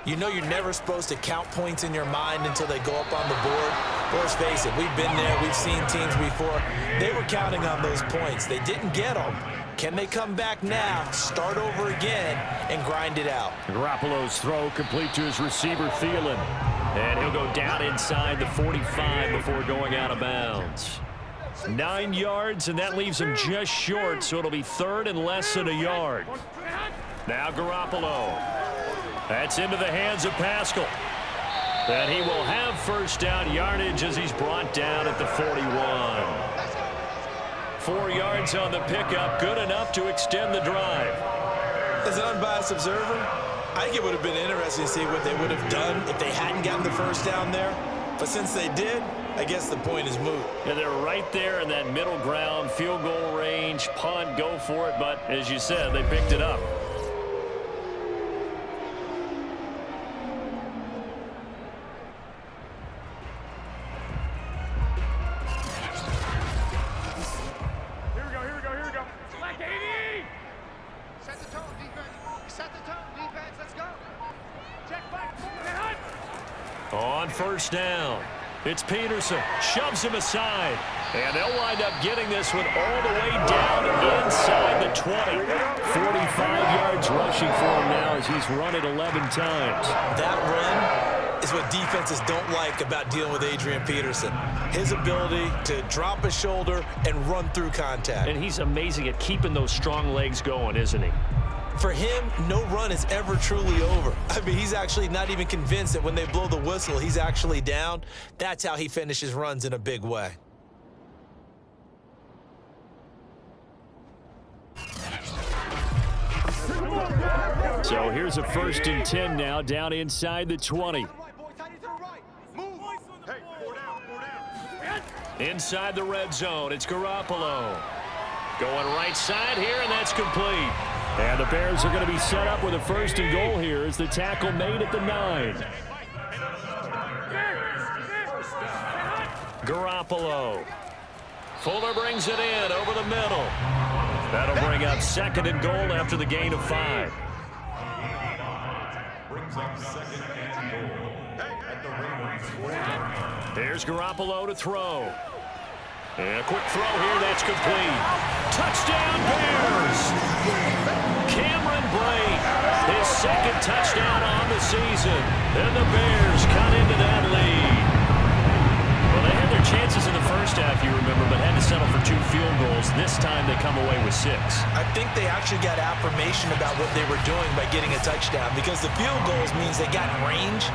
F: you know you're never supposed to count points in your mind until they go up on the board. But let's face it, we've been there. We've seen teams before. They were counting on those points. They didn't get them. Can they come back now, start over again, and grind it out?
B: Garoppolo's throw complete to his receiver, Thielen. And he'll go down inside the 45 before going out of bounds. 9 yards, and that leaves him just short, so it'll be third and less than a yard. Now Garoppolo. That's into the hands of Pascal. And he will have first down yardage as he's brought down at the 41. 4 yards on the pickup, good enough to extend the drive.
F: As an unbiased observer, I think it would have been interesting to see what they would have done if they hadn't gotten the first down there. But since they did, I guess the point is moot.
B: And they're right there in that middle ground, field goal range, punt, go for it. But as you said, they picked it up.
H: Here we go. Select 80! Set the tone, defense. Let's go. Check back.
B: On first down, it's Peterson. Shoves him aside. And they'll wind up getting this one all the way down inside the 20. 45 yards rushing for him now as he's run it 11 times.
F: That run is what defenses don't like about dealing with Adrian Peterson. His ability to drop a shoulder and run through contact.
B: And he's amazing at keeping those strong legs going, isn't he?
F: For him, no run is ever truly over. I mean, he's actually not even convinced that when they blow the whistle, he's actually down. That's how he finishes runs in a big way.
B: So here's a 1st and 10 now, down inside the 20. Inside the red zone, it's Garoppolo. Going right side here, and that's complete. And the Bears are going to be set up with a 1st and goal here as the tackle made at the 9. Garoppolo. Fuller brings it in over the middle. That'll bring up 2nd and goal after the gain of 5.
E: Brings up 2nd and goal at the Ravens 4.
B: There's Garoppolo to throw. And a quick throw here, that's complete. Touchdown, Bears! Cameron Brate, his 2nd touchdown on the season. And the Bears cut into that lead. Well, they had their chances in the first half, you remember, but had to settle for 2 field goals. This time they come away with 6.
F: I think they actually got affirmation about what they were doing by getting a touchdown because the field goals means they got range.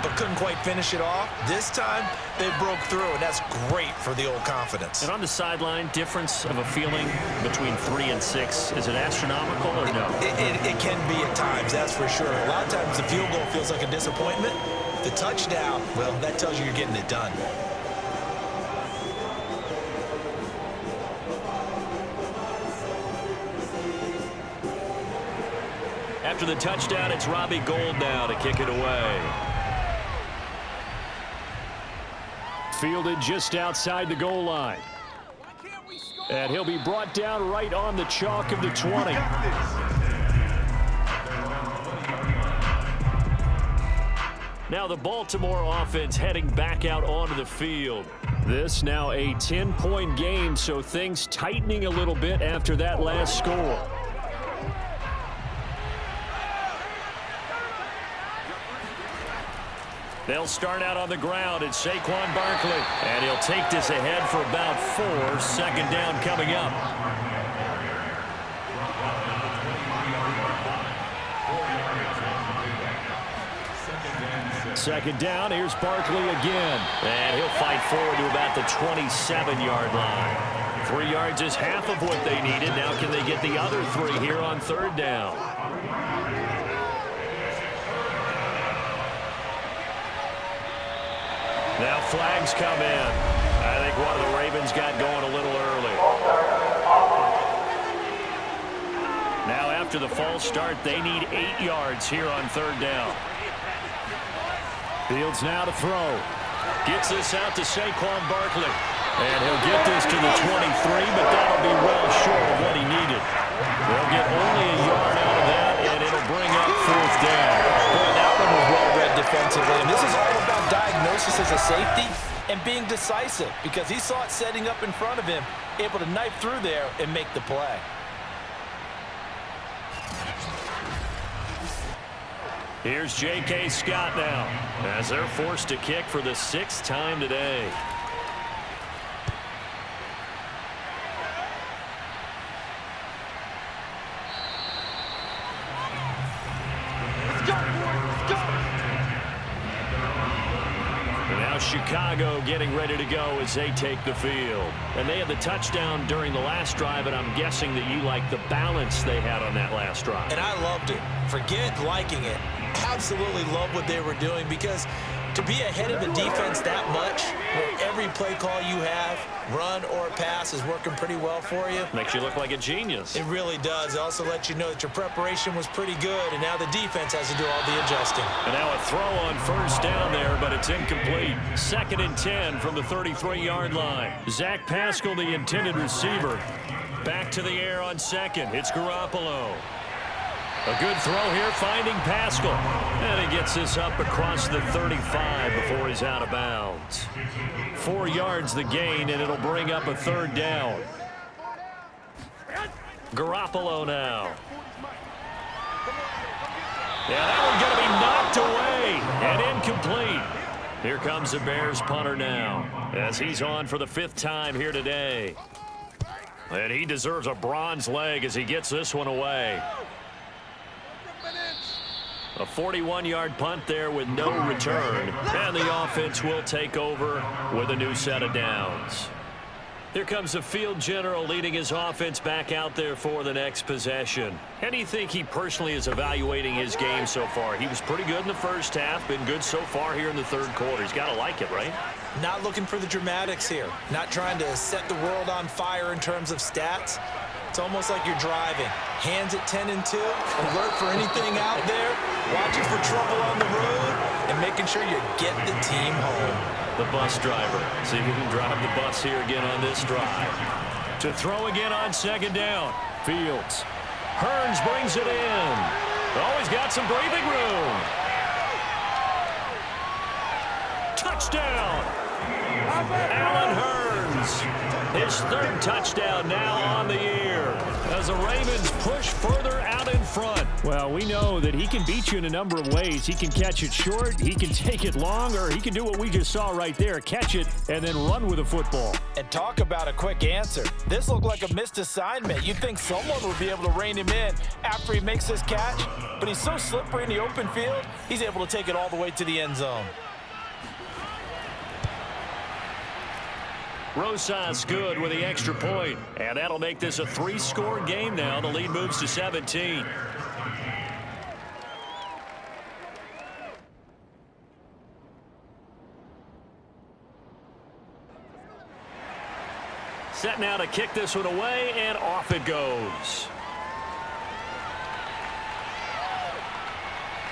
C: but couldn't quite finish it off. This time, they broke through, and that's great for the old confidence.
B: And on the sideline, difference of a feeling between 3 and 6, is it astronomical or no?
C: It can be at times, that's for sure. A lot of times the field goal feels like a disappointment. The touchdown, well, that tells you you're getting it done.
B: After the touchdown, it's Robbie Gould now to kick it away.
D: Fielded just outside the goal line. And he'll be brought down right on the chalk of the 20. Now the Baltimore offense heading back out onto the field. This now a 10-point game, so things tightening a little bit after that last score. They'll start out on the ground. It's Saquon Barkley. And he'll take this ahead for about 4. Second down coming up. Second down, here's Barkley again. And he'll fight forward to about the 27-yard line. 3 yards is half of what they needed. Now can they get the other 3 here on third down? Now flags come in. I think one of the Ravens got going a little early. Now after the false start, they need 8 yards here on third down. Fields now to throw. Gets this out to Saquon Barkley. And he'll get this to the 23, but that'll be well short of what he needed. They'll get only a yard out of that, and it'll bring up fourth down.
C: Boy, that one was well read defensively. And this is all about diagnosis as a safety and being decisive, because he saw it setting up in front of him, able to knife through there and make the play.
B: Here's J.K. Scott now, as they're forced to kick for the 6th time today. And now Chicago getting ready to go as they take the field. And they had the touchdown during the last drive, and I'm guessing that you like the balance they had on that last drive.
C: And I loved it. Forget liking it. Absolutely love what they were doing, because to be ahead of a defense that much, where every play call you have, run or pass, is working pretty well for you.
B: Makes you look like a genius.
C: It really does. It also lets you know that your preparation was pretty good, and now the defense has to do all the adjusting.
B: And now a throw on first down there, but it's incomplete. 2nd and 10 from the 33-yard line. Zach Pascal, the intended receiver. Back to the air on second. It's Garoppolo. A good throw here, finding Pascal. And he gets this up across the 35 before he's out of bounds. 4 yards the gain, and it'll bring up a third down. Garoppolo now. Yeah, that one's going to be knocked away and incomplete. Here comes the Bears punter now, as he's on for the 5th time here today. And he deserves a bronze leg as he gets this one away. A 41-yard punt there with no return. And the offense will take over with a new set of downs. Here comes the field general leading his offense back out there for the next possession. How do you think he personally is evaluating his game so far? He was pretty good in the first half, been good so far here in the third quarter. He's got to like it, right?
C: Not looking for the dramatics here. Not trying to set the world on fire in terms of stats. It's almost like you're driving. Hands at 10 and 2, alert for anything out there, watching for trouble on the road, and making sure you get the team home.
B: The bus driver. See if he can drive the bus here again on this drive. To throw again on second down. Fields. Hearns brings it in. Always got some breathing room. Touchdown. Allen Hurns, his third touchdown now on the year as the Ravens push further out in front.
D: Well, we know that he can beat you in a number of ways. He can catch it short, he can take it long, or he can do what we just saw right there, catch it and then run with the football.
F: And talk about a quick answer. This looked like a missed assignment. You'd think someone would be able to rein him in after he makes this catch, but he's so slippery in the open field, he's able to take it all the way to the end zone.
B: Rosas good with the extra point, and that'll make this a 3-score game now. The lead moves to 17. Set now to kick this one away, and off it goes.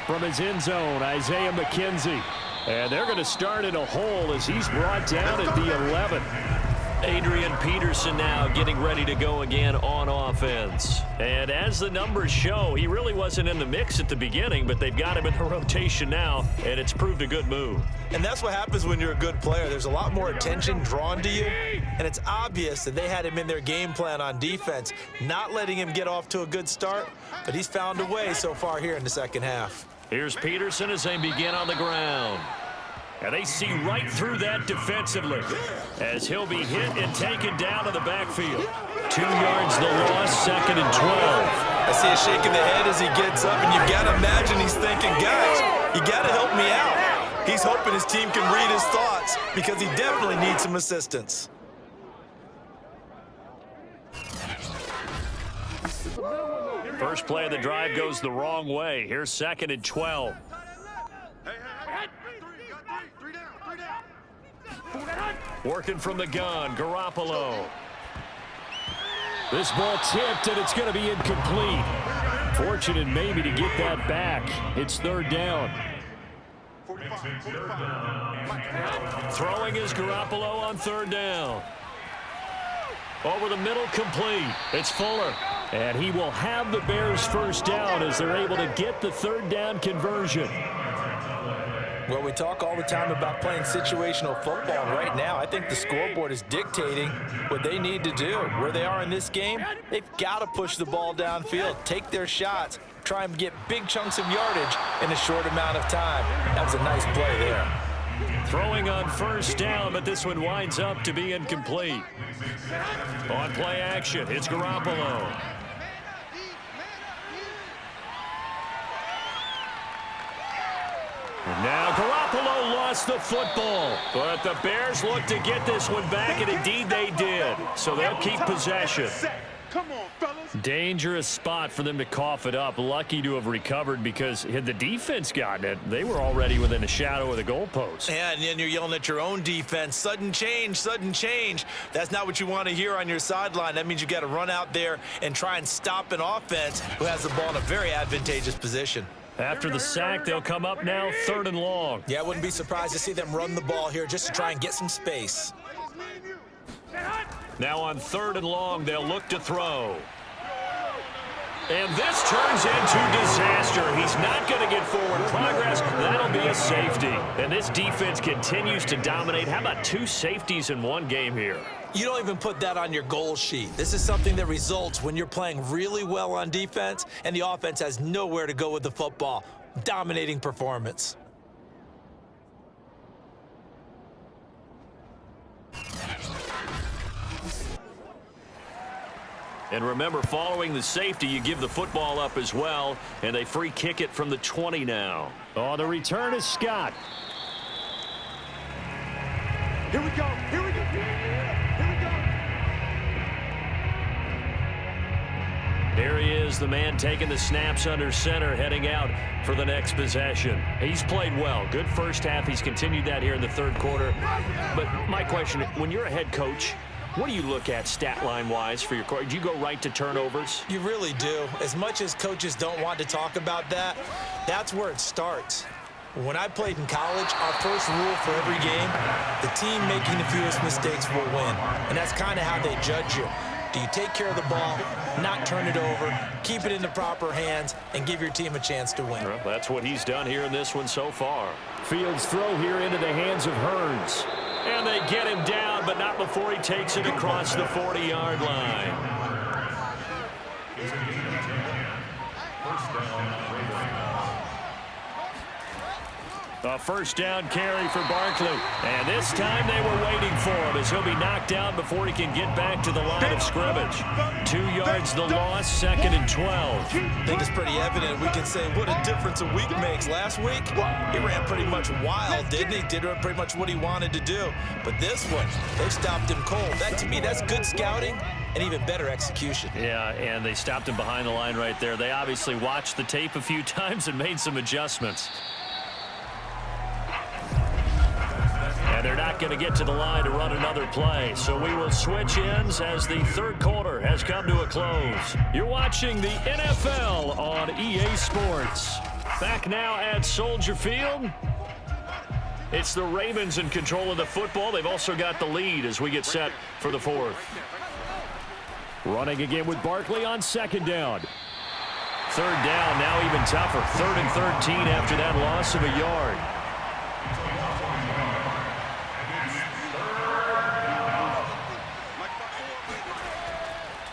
D: From his end zone, Isaiah McKenzie. And they're going to start in a hole as he's brought down at the 11.
B: Adrian Peterson now getting ready to go again on offense. And as the numbers show, he really wasn't in the mix at the beginning, but they've got him in the rotation now, and it's proved a good move.
C: And that's what happens when you're a good player. There's a lot more attention drawn to you, and it's obvious that they had him in their game plan on defense, not letting him get off to a good start, but he's found a way so far here in the second half.
B: Here's Peterson as they begin on the ground. And they see right through that defensively as he'll be hit and taken down to the backfield. 2 yards the loss, 2nd and 12.
C: I see a shake of the head as he gets up, and you've got to imagine he's thinking, guys, you got to help me out. He's hoping his team can read his thoughts because he definitely needs some assistance.
B: First play of the drive goes the wrong way. Here's 2nd and 12. Working from the gun, Garoppolo.
D: This ball tipped, and it's going to be incomplete. Fortunate maybe to get that back. It's 3rd down.
B: Throwing is Garoppolo on 3rd down. Over the middle, complete. It's Fuller.
D: And he will have the Bears first down as they're able to get the 3rd down conversion.
C: Well, we talk all the time about playing situational football. Right now, I think the scoreboard is dictating what they need to do. Where they are in this game, they've got to push the ball downfield, take their shots, try and get big chunks of yardage in a short amount of time. That was a nice play there.
B: Throwing on 1st down, but this one winds up to be incomplete. On play action, it's Garoppolo. Now Garoppolo lost the football, but the Bears look to get this one back, and indeed they did. So they'll keep possession.
H: Come on, fellas.
D: Dangerous spot for them to cough it up. Lucky to have recovered because had the defense gotten it, they were already within a shadow of the goalpost.
C: Yeah, and then you're yelling at your own defense. Sudden change, sudden change. That's not what you want to hear on your sideline. That means you got to run out there and try and stop an offense who has the ball in a very advantageous position.
B: After the sack, they'll come up now 3rd and long.
C: Yeah, I wouldn't be surprised to see them run the ball here just to try and get some space.
B: Now on 3rd and long, they'll look to throw. And this turns into disaster. He's not going to get forward progress. That'll be a safety. And this defense continues to dominate. How about 2 safeties in one game here?
C: You don't even put that on your goal sheet. This is something that results when you're playing really well on defense and the offense has nowhere to go with the football. Dominating performance.
B: And remember, following the safety, you give the football up as well, and they free kick it from the 20 now.
D: Oh, the return is Scott.
H: Here we go. Here we go. Here we go.
B: There he is, the man taking the snaps under center, heading out for the next possession. He's played well. Good first half. He's continued that here in the 3rd quarter. But my question, when you're a head coach, what do you look at stat line-wise for your coach? Do you go right to turnovers?
C: You really do. As much as coaches don't want to talk about that, that's where it starts. When I played in college, our first rule for every game, the team making the fewest mistakes will win. And that's kind of how they judge you. Do you take care of the ball, not turn it over, keep it in the proper hands, and give your team a chance to win?
B: Well, that's what he's done here in this one so far.
D: Fields throw here into the hands of Hurns.
B: And they get him down, but not before he takes it across the 40-yard line. A first down carry for Barkley. And this time they were waiting for him as he'll be knocked down before he can get back to the line of scrimmage. 2 yards the loss, 2nd and 12.
C: I think it's pretty evident. We can say what a difference a week makes. Last week, he ran pretty much wild, didn't he? Did pretty much what he wanted to do. But this one, they stopped him cold. That, to me, that's good scouting and even better execution.
B: Yeah, and they stopped him behind the line right there. They obviously watched the tape a few times and made some adjustments. And they're not going to get to the line to run another play. So we will switch ends as the third quarter has come to a close. You're watching the NFL on EA Sports. Back now at Soldier Field. It's the Ravens in control of the football. They've also got the lead as we get set for the fourth.
D: Running again with Barkley on 2nd down.
B: 3rd down, now even tougher. 3rd and 13 after that loss of a yard.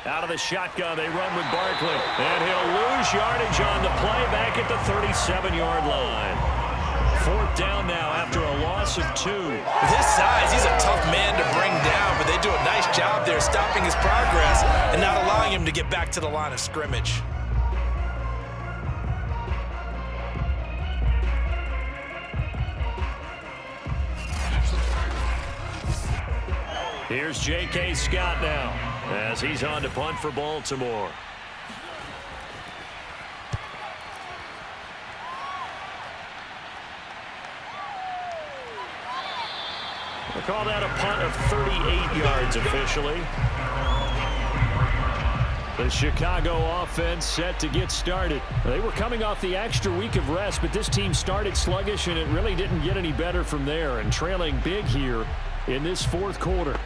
B: Out of the shotgun, they run with Barkley. And he'll lose yardage on the play back at the 37-yard line. 4th down now after a loss of 2.
C: With his size, he's a tough man to bring down, but they do a nice job there stopping his progress and not allowing him to get back to the line of scrimmage.
B: Here's J.K. Scott now as he's on to punt for Baltimore. We'll call that a punt of 38 yards officially. The Chicago offense set to get started. They were coming off the extra week of rest, but this team started sluggish, and it really didn't get any better from there, and trailing big here in this 4th quarter.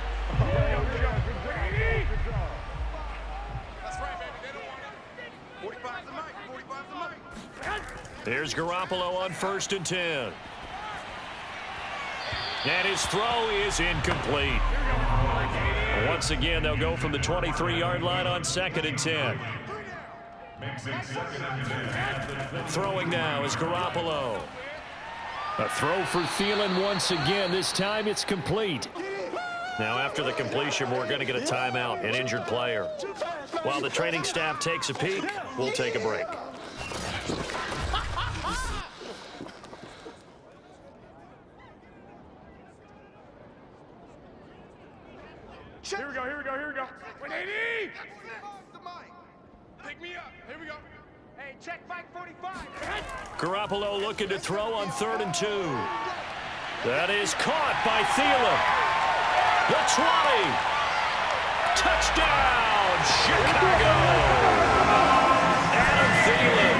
B: Here's Garoppolo on 1st and 10. And his throw is incomplete. Once again, they'll go from the 23-yard line on 2nd and 10. Throwing now is Garoppolo.
D: A throw for Thielen once again. This time it's complete.
B: Now after the completion, we're going to get a timeout, an injured player. While the training staff takes a peek, we'll take a break.
H: Here we go, here we go, here we go. 180! Pick me up. Here we go. Hey, check back 45.
B: Garoppolo looking to throw on 3rd and 2. That is caught by Thielen. The 20. Touchdown, Chicago. Adam Thielen,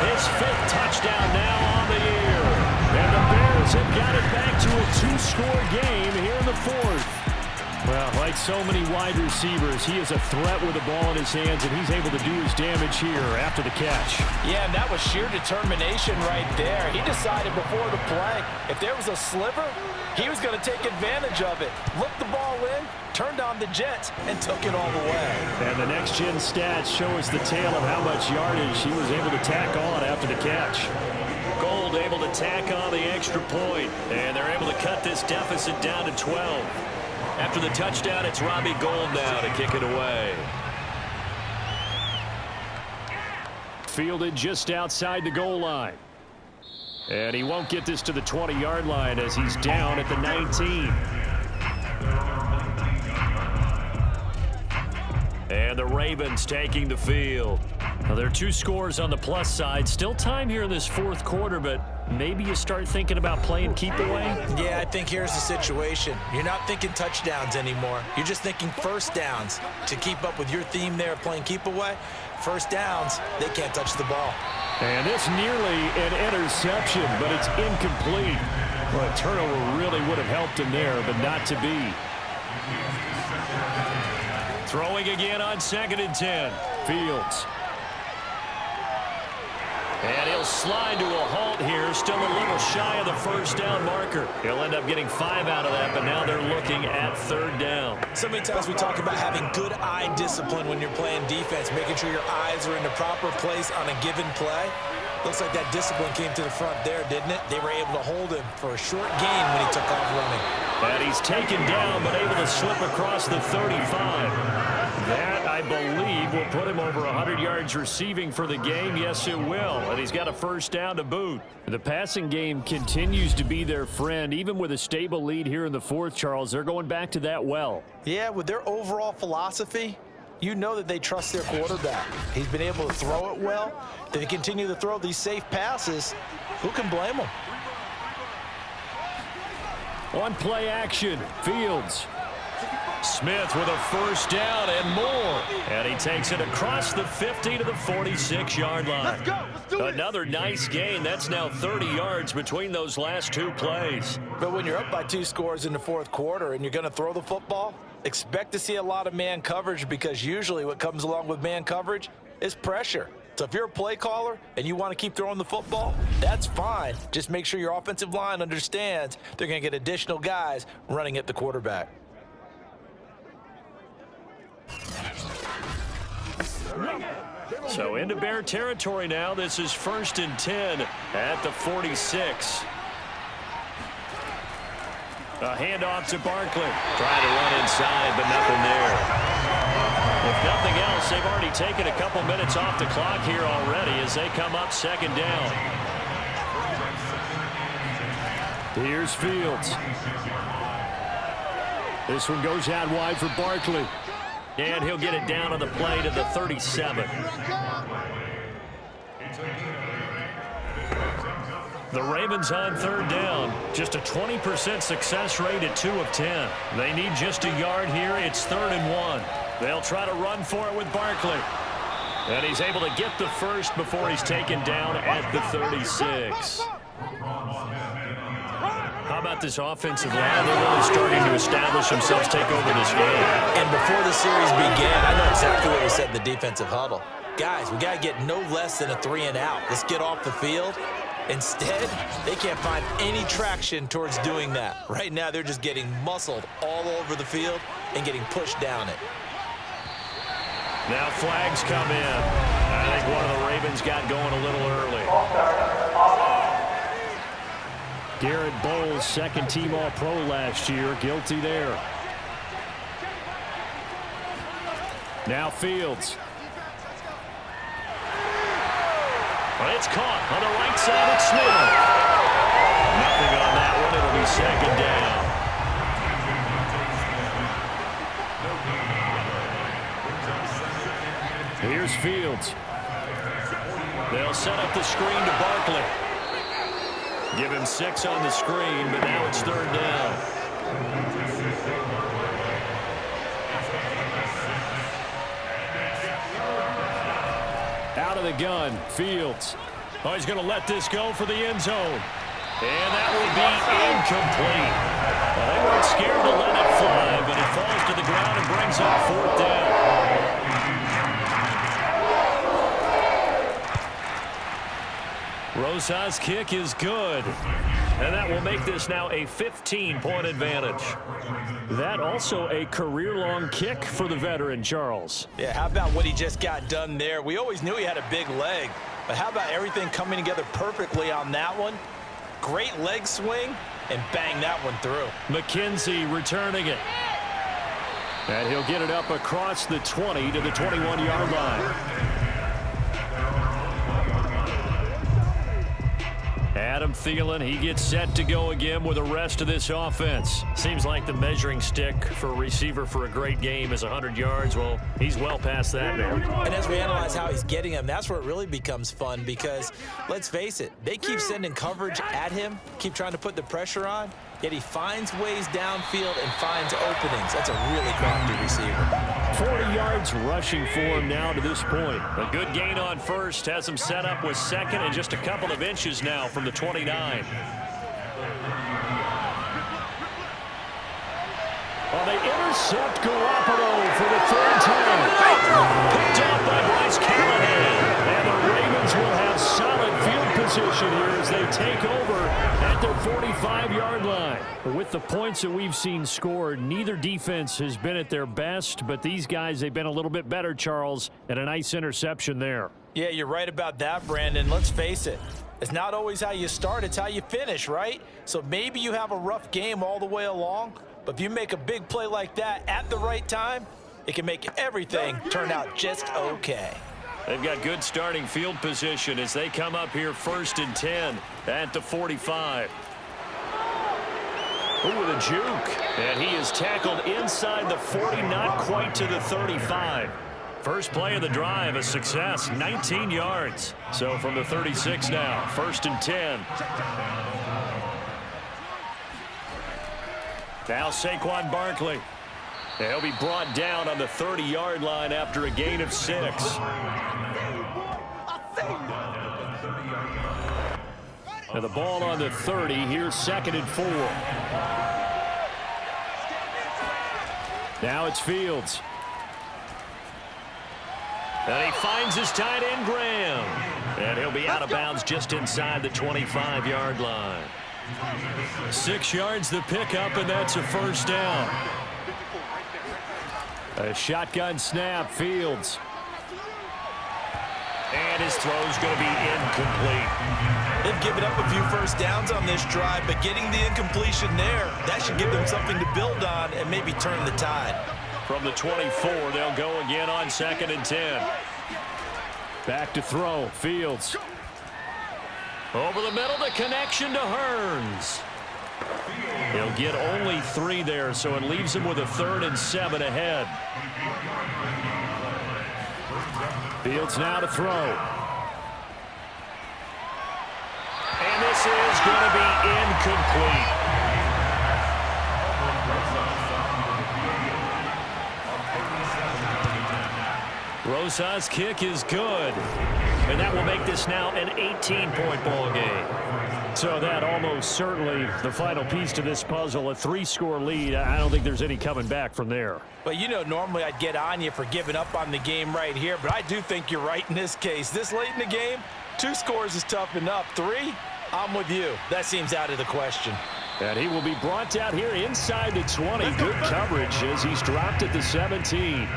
B: his 5th touchdown now on the year.
D: And the Bears have got it back to a 2-score game here in the 4th. Well, like so many wide receivers, he is a threat with the ball in his hands, and he's able to do his damage here after the catch.
F: Yeah, and that was sheer determination right there. He decided before the play, if there was a sliver, he was going to take advantage of it. Looked the ball in, turned on the jets, and took it all the way.
D: And the next-gen stats show us the tale of how much yardage he was able to tack on after the catch.
B: Gold able to tack on the extra point, and they're able to cut this deficit down to 12. After the touchdown, it's Robbie Gould now to kick it away.
D: Fielded just outside the goal line. And he won't get this to the 20-yard line as he's down at the 19. And the Ravens taking the field. Now, there are 2 scores on the plus side. Still time here in this 4th quarter, but maybe you start thinking about playing keep away?
C: Yeah, I think here's the situation. You're not thinking touchdowns anymore. You're just thinking first downs. To keep up with your theme there of playing keep away, first downs, they can't touch the ball.
D: And this nearly an interception, but it's incomplete. Well, a turnover really would have helped him there, but not to be.
B: Throwing again on 2nd and 10.
D: Fields.
B: And he'll slide to a halt here, still a little shy of the first down marker. He'll end up getting 5 out of that, but now they're looking at 3rd down.
C: So many times we talk about having good eye discipline when you're playing defense, making sure your eyes are in the proper place on a given play. Looks like that discipline came to the front there, didn't it? They were able to hold him for a short gain when he took off running.
B: And he's taken down, but able to slip across the 35. That, I believe, will put him over 100 yards receiving for the game. Yes, it will. And he's got a first down to boot.
D: The passing game continues to be their friend. Even with a stable lead here in the 4th, Charles, they're going back to that well.
C: Yeah, with their overall philosophy, you know that they trust their quarterback. He's been able to throw it well. They continue to throw these safe passes. Who can blame them?
D: On play action, Fields.
B: Smith with a first down and more. And he takes it across the 50 to the 46-yard line.
H: Let's go. Let's do it.
B: Another nice gain. That's now 30 yards between those last 2 plays.
C: But when you're up by 2 scores in the 4th quarter and you're going to throw the football, expect to see a lot of man coverage, because usually what comes along with man coverage is pressure. So if you're a play caller and you want to keep throwing the football, that's fine. Just make sure your offensive line understands they're going to get additional guys running at the quarterback.
B: So into Bear territory now. This is 1st and 10 at the 46. A handoff to Barkley. Trying to run inside, but nothing there. If nothing else, they've already taken a couple minutes off the clock here already as they come up 2nd down.
D: Here's Fields. This one goes out wide for Barkley.
B: And he'll get it down on the play to the 37. The Ravens on 3rd down. Just a 20% success rate at 2 of 10. They need just a yard here. It's 3rd and 1. They'll try to run for it with Barkley. And he's able to get the first before he's taken down at the 36. How about this offensive line? They're really starting to establish themselves, take over this game.
C: And before the series began, I know exactly what we said in the defensive huddle. Guys, we got to get no less than a 3 and out. Let's get off the field. Instead, they can't find any traction towards doing that. Right now, they're just getting muscled all over the field and getting pushed down it.
B: Now flags come in. I think one of the Ravens got going a little early.
D: Garrett Bowles, 2nd team All-Pro last year, guilty there. Now Fields.
B: Well, it's caught on the right side of Smith. Nothing on that one. It'll be 2nd down.
D: Here's Fields.
B: They'll set up the screen to Barkley. Give him 6 on the screen, but now it's 3rd down.
D: Out of the gun, Fields.
B: Oh, he's going to let this go for the end zone. And that will be incomplete. Well, they weren't scared to let it fly, but it falls to the ground and brings up 4th down. Rosas' kick is good. And that will make this now a 15-point advantage.
D: That also a career-long kick for the veteran, Charles.
C: Yeah, how about what he just got done there? We always knew he had a big leg, but how about everything coming together perfectly on that one? Great leg swing, and bang that one through.
B: McKenzie returning it.
D: And he'll get it up across the 20 to the 21-yard line.
B: Adam Thielen, he gets set to go again with the rest of this offense. Seems like the measuring stick for a receiver for a great game is 100 yards. Well, he's well past that now.
C: And as we analyze how he's getting them, that's where it really becomes fun because, let's face it, they keep sending coverage at him, keep trying to put the pressure on, yet he finds ways downfield and finds openings. That's a really crafty receiver.
D: 40 yards rushing for him now to this point.
B: A good gain on first has him set up with 2nd and just a couple of inches now from the 29.
D: Well, they intercept Garoppolo for the 3rd time.
B: Picked off by Bryce Callahan.
D: And the Ravens will have solid position here as they take over at their 45-yard line. With the points that we've seen scored, neither defense has been at their best, but these guys, they've been a little bit better, Charles, and a nice interception there.
F: Yeah, you're right about that, Brandon. Let's face it. It's not always how you start, it's how you finish, right? So maybe you have a rough game all the way along, but if you make a big play like that at the right time, it can make everything turn out just okay.
B: They've got good starting field position as they come up here 1st and 10 at the 45. Ooh, with a juke. And he is tackled inside the 40, not quite to the 35. First play of the drive, a success, 19 yards. So from the 36 now, 1st and 10. Now Saquon Barkley. He'll be brought down on the 30-yard line after a gain of 6. Now the ball on the 30. Here's 2nd and 4. Now it's Fields. And he finds his tight end, Graham. And he'll be out of bounds just inside the 25-yard line. 6 yards the pickup, and that's a 1st down. A shotgun snap, Fields. And his throw's going to be incomplete.
F: They've given up a few 1st downs on this drive, but getting the incompletion there, that should give them something to build on and maybe turn the tide.
B: From the 24, they'll go again on 2nd and 10.
D: Back to throw, Fields.
B: Over the middle, the connection to Hearns. He'll get only 3 there, so it leaves him with a 3rd and 7 ahead.
D: Fields now to throw.
B: And this is going to be incomplete. Rosa's kick is good. And that will make this now an 18-point ball game.
D: So that almost certainly the final piece to this puzzle, a 3-score lead. I don't think there's any coming back from there.
F: But you know, normally I'd get on you for giving up on the game right here, but I do think you're right in this case. This late in the game, 2 scores is tough enough. 3, I'm with you. That seems out of the question.
D: And he will be brought down here inside the 20. Good coverage as he's dropped at the 17.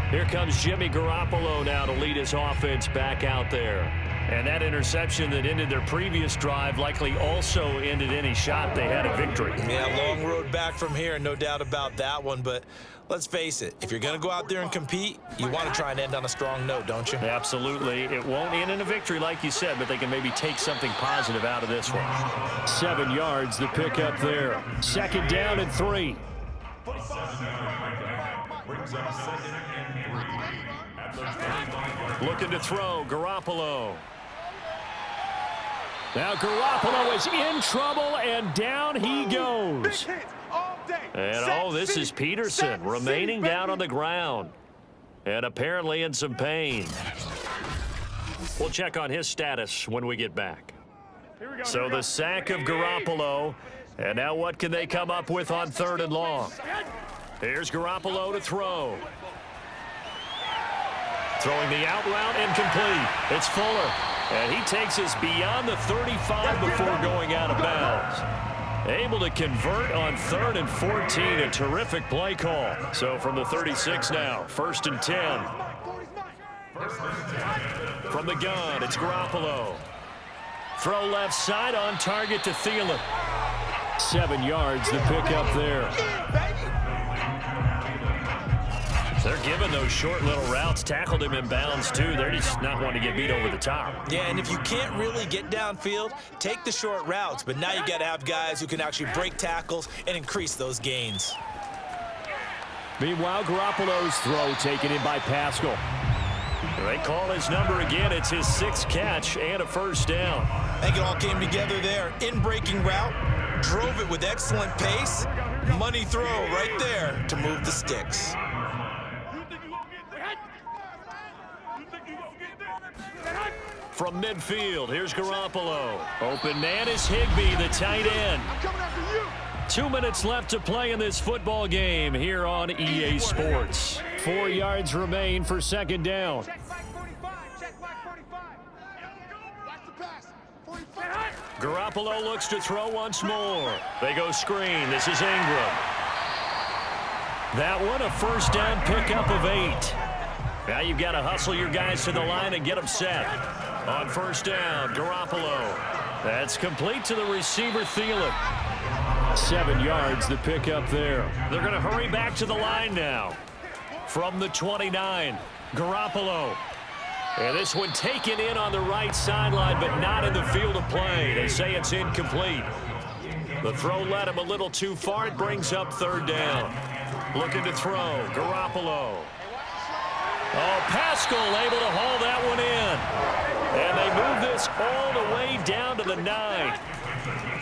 B: Here comes Jimmy Garoppolo now to lead his offense back out there. And that interception that ended their previous drive likely also ended any shot they had at victory.
F: Yeah, long road back from here, no doubt about that one. But let's face it, if you're going to go out there and compete, you want to try and end on a strong note, don't you?
B: Absolutely. It won't end in a victory like you said, but they can maybe take something positive out of this one.
D: 7 yards, the pickup there. 2nd down and 3.
B: Looking to throw, Garoppolo.
D: Now Garoppolo is in trouble, and down he goes.
B: And this is Peterson remaining down on the ground and apparently in some pain. We'll check on his status when we get back. So the sack of Garoppolo, and now what can they come up with on 3rd and long? Here's Garoppolo to throw. Throwing the out route, incomplete. It's Fuller. And he takes us beyond the 35 before going out of bounds. Able to convert on 3rd and 14. A terrific play call. So from the 36 now, 1st and 10. From the gun, it's Garoppolo. Throw left side on target to Thielen.
D: 7 yards, the pickup there.
B: They're giving those short little routes. Tackled him in bounds, too. They're just not wanting to get beat over the top.
F: Yeah, and if you can't really get downfield, take the short routes. But now you got to have guys who can actually break tackles and increase those gains.
D: Meanwhile, Garoppolo's throw taken in by Pascal.
B: They call his number again. It's his 6th catch and a 1st down.
F: I think it all came together there. In-breaking route, drove it with excellent pace. Money throw right there to move the sticks.
B: From midfield, here's Garoppolo. Open man is Higbee, the tight end. 2 minutes left to play in this football game here on EA Sports.
D: 4 yards remain for 2nd down.
H: Check flag 45. Check flag 45.
B: Garoppolo looks to throw once more. They go screen. This is Ingram. That one, a first down pickup of 8. Now you've got to hustle your guys to the line and get them set. On first down, Garoppolo. That's complete to the receiver, Thielen.
D: 7 yards, the pickup there.
B: They're going to hurry back to the line now. From the 29, Garoppolo. And this one taken in on the right sideline, but not in the field of play. They say it's incomplete. The throw led him a little too far. It brings up third down. Looking to throw, Garoppolo. Oh, Pascal able to haul that one in. And they move this all the way down to the 9.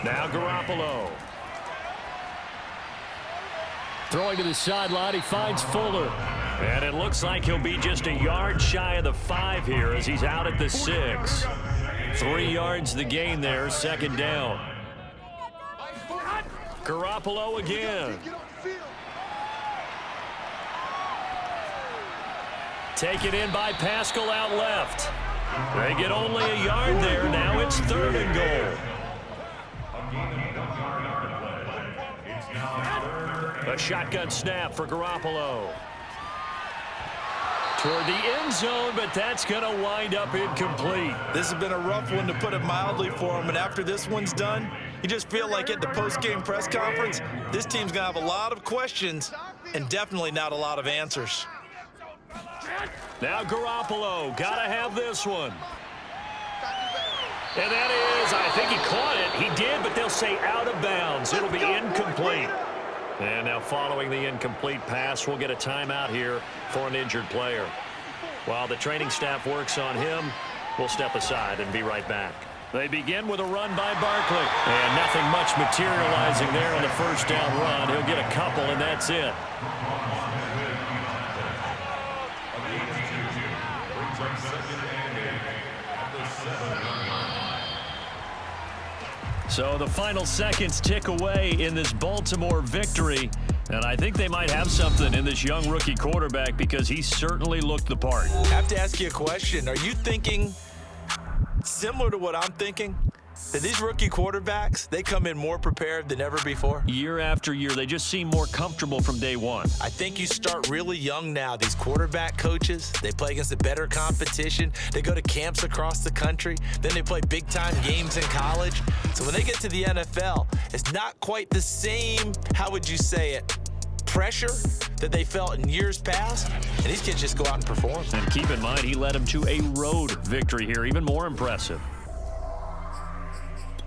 B: Now Garoppolo.
D: Throwing to the sideline, he finds Fuller.
B: And it looks like he'll be just a yard shy of the 5 here as he's out at the 6. 3 yards the gain there, second down. Garoppolo again. Taken in by Pascal out left. They get only a yard there. Now it's 3rd and goal. A shotgun snap for Garoppolo. Toward the end zone, but that's going to wind up incomplete.
F: This has been a rough one, to put it mildly, for him. And after this one's done, you just feel like at the post-game press conference, this team's going to have a lot of questions and definitely not a lot of answers.
B: Now Garoppolo, got to have this one. And that is, I think he caught it. He did, but they'll say out of bounds. It'll be incomplete. And now following the incomplete pass, we'll get a timeout here for an injured player. While the training staff works on him, we'll step aside and be right back. They begin with a run by Barkley. And nothing much materializing there on the first down run. He'll get a couple, and that's it. So the final seconds tick away in this Baltimore victory. And I think they might have something in this young rookie quarterback because he certainly looked the part.
F: I have to ask you a question. Are you thinking similar to what I'm thinking? That these rookie quarterbacks, they come in more prepared than ever before?
B: Year after year, they just seem more comfortable from day one.
F: I think you start really young now. These quarterback coaches, they play against the better competition. They go to camps across the country. Then they play big-time games in college. So when they get to the NFL, it's not quite the same, how would you say it, pressure that they felt in years past. And these kids just go out and perform.
B: And keep in mind, he led them to a road victory here, even more impressive.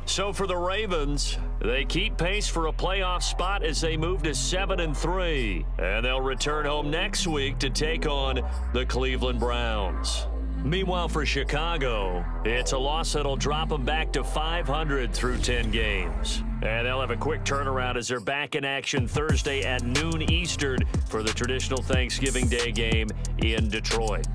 B: So for the Ravens, they keep pace for a playoff spot as they move to 7-3. And they'll return home next week to take on the Cleveland Browns. Meanwhile, for Chicago, it's a loss that'll drop them back to 500 through 10 games. And they'll have a quick turnaround as they're back in action Thursday at noon Eastern for the traditional Thanksgiving Day game in Detroit.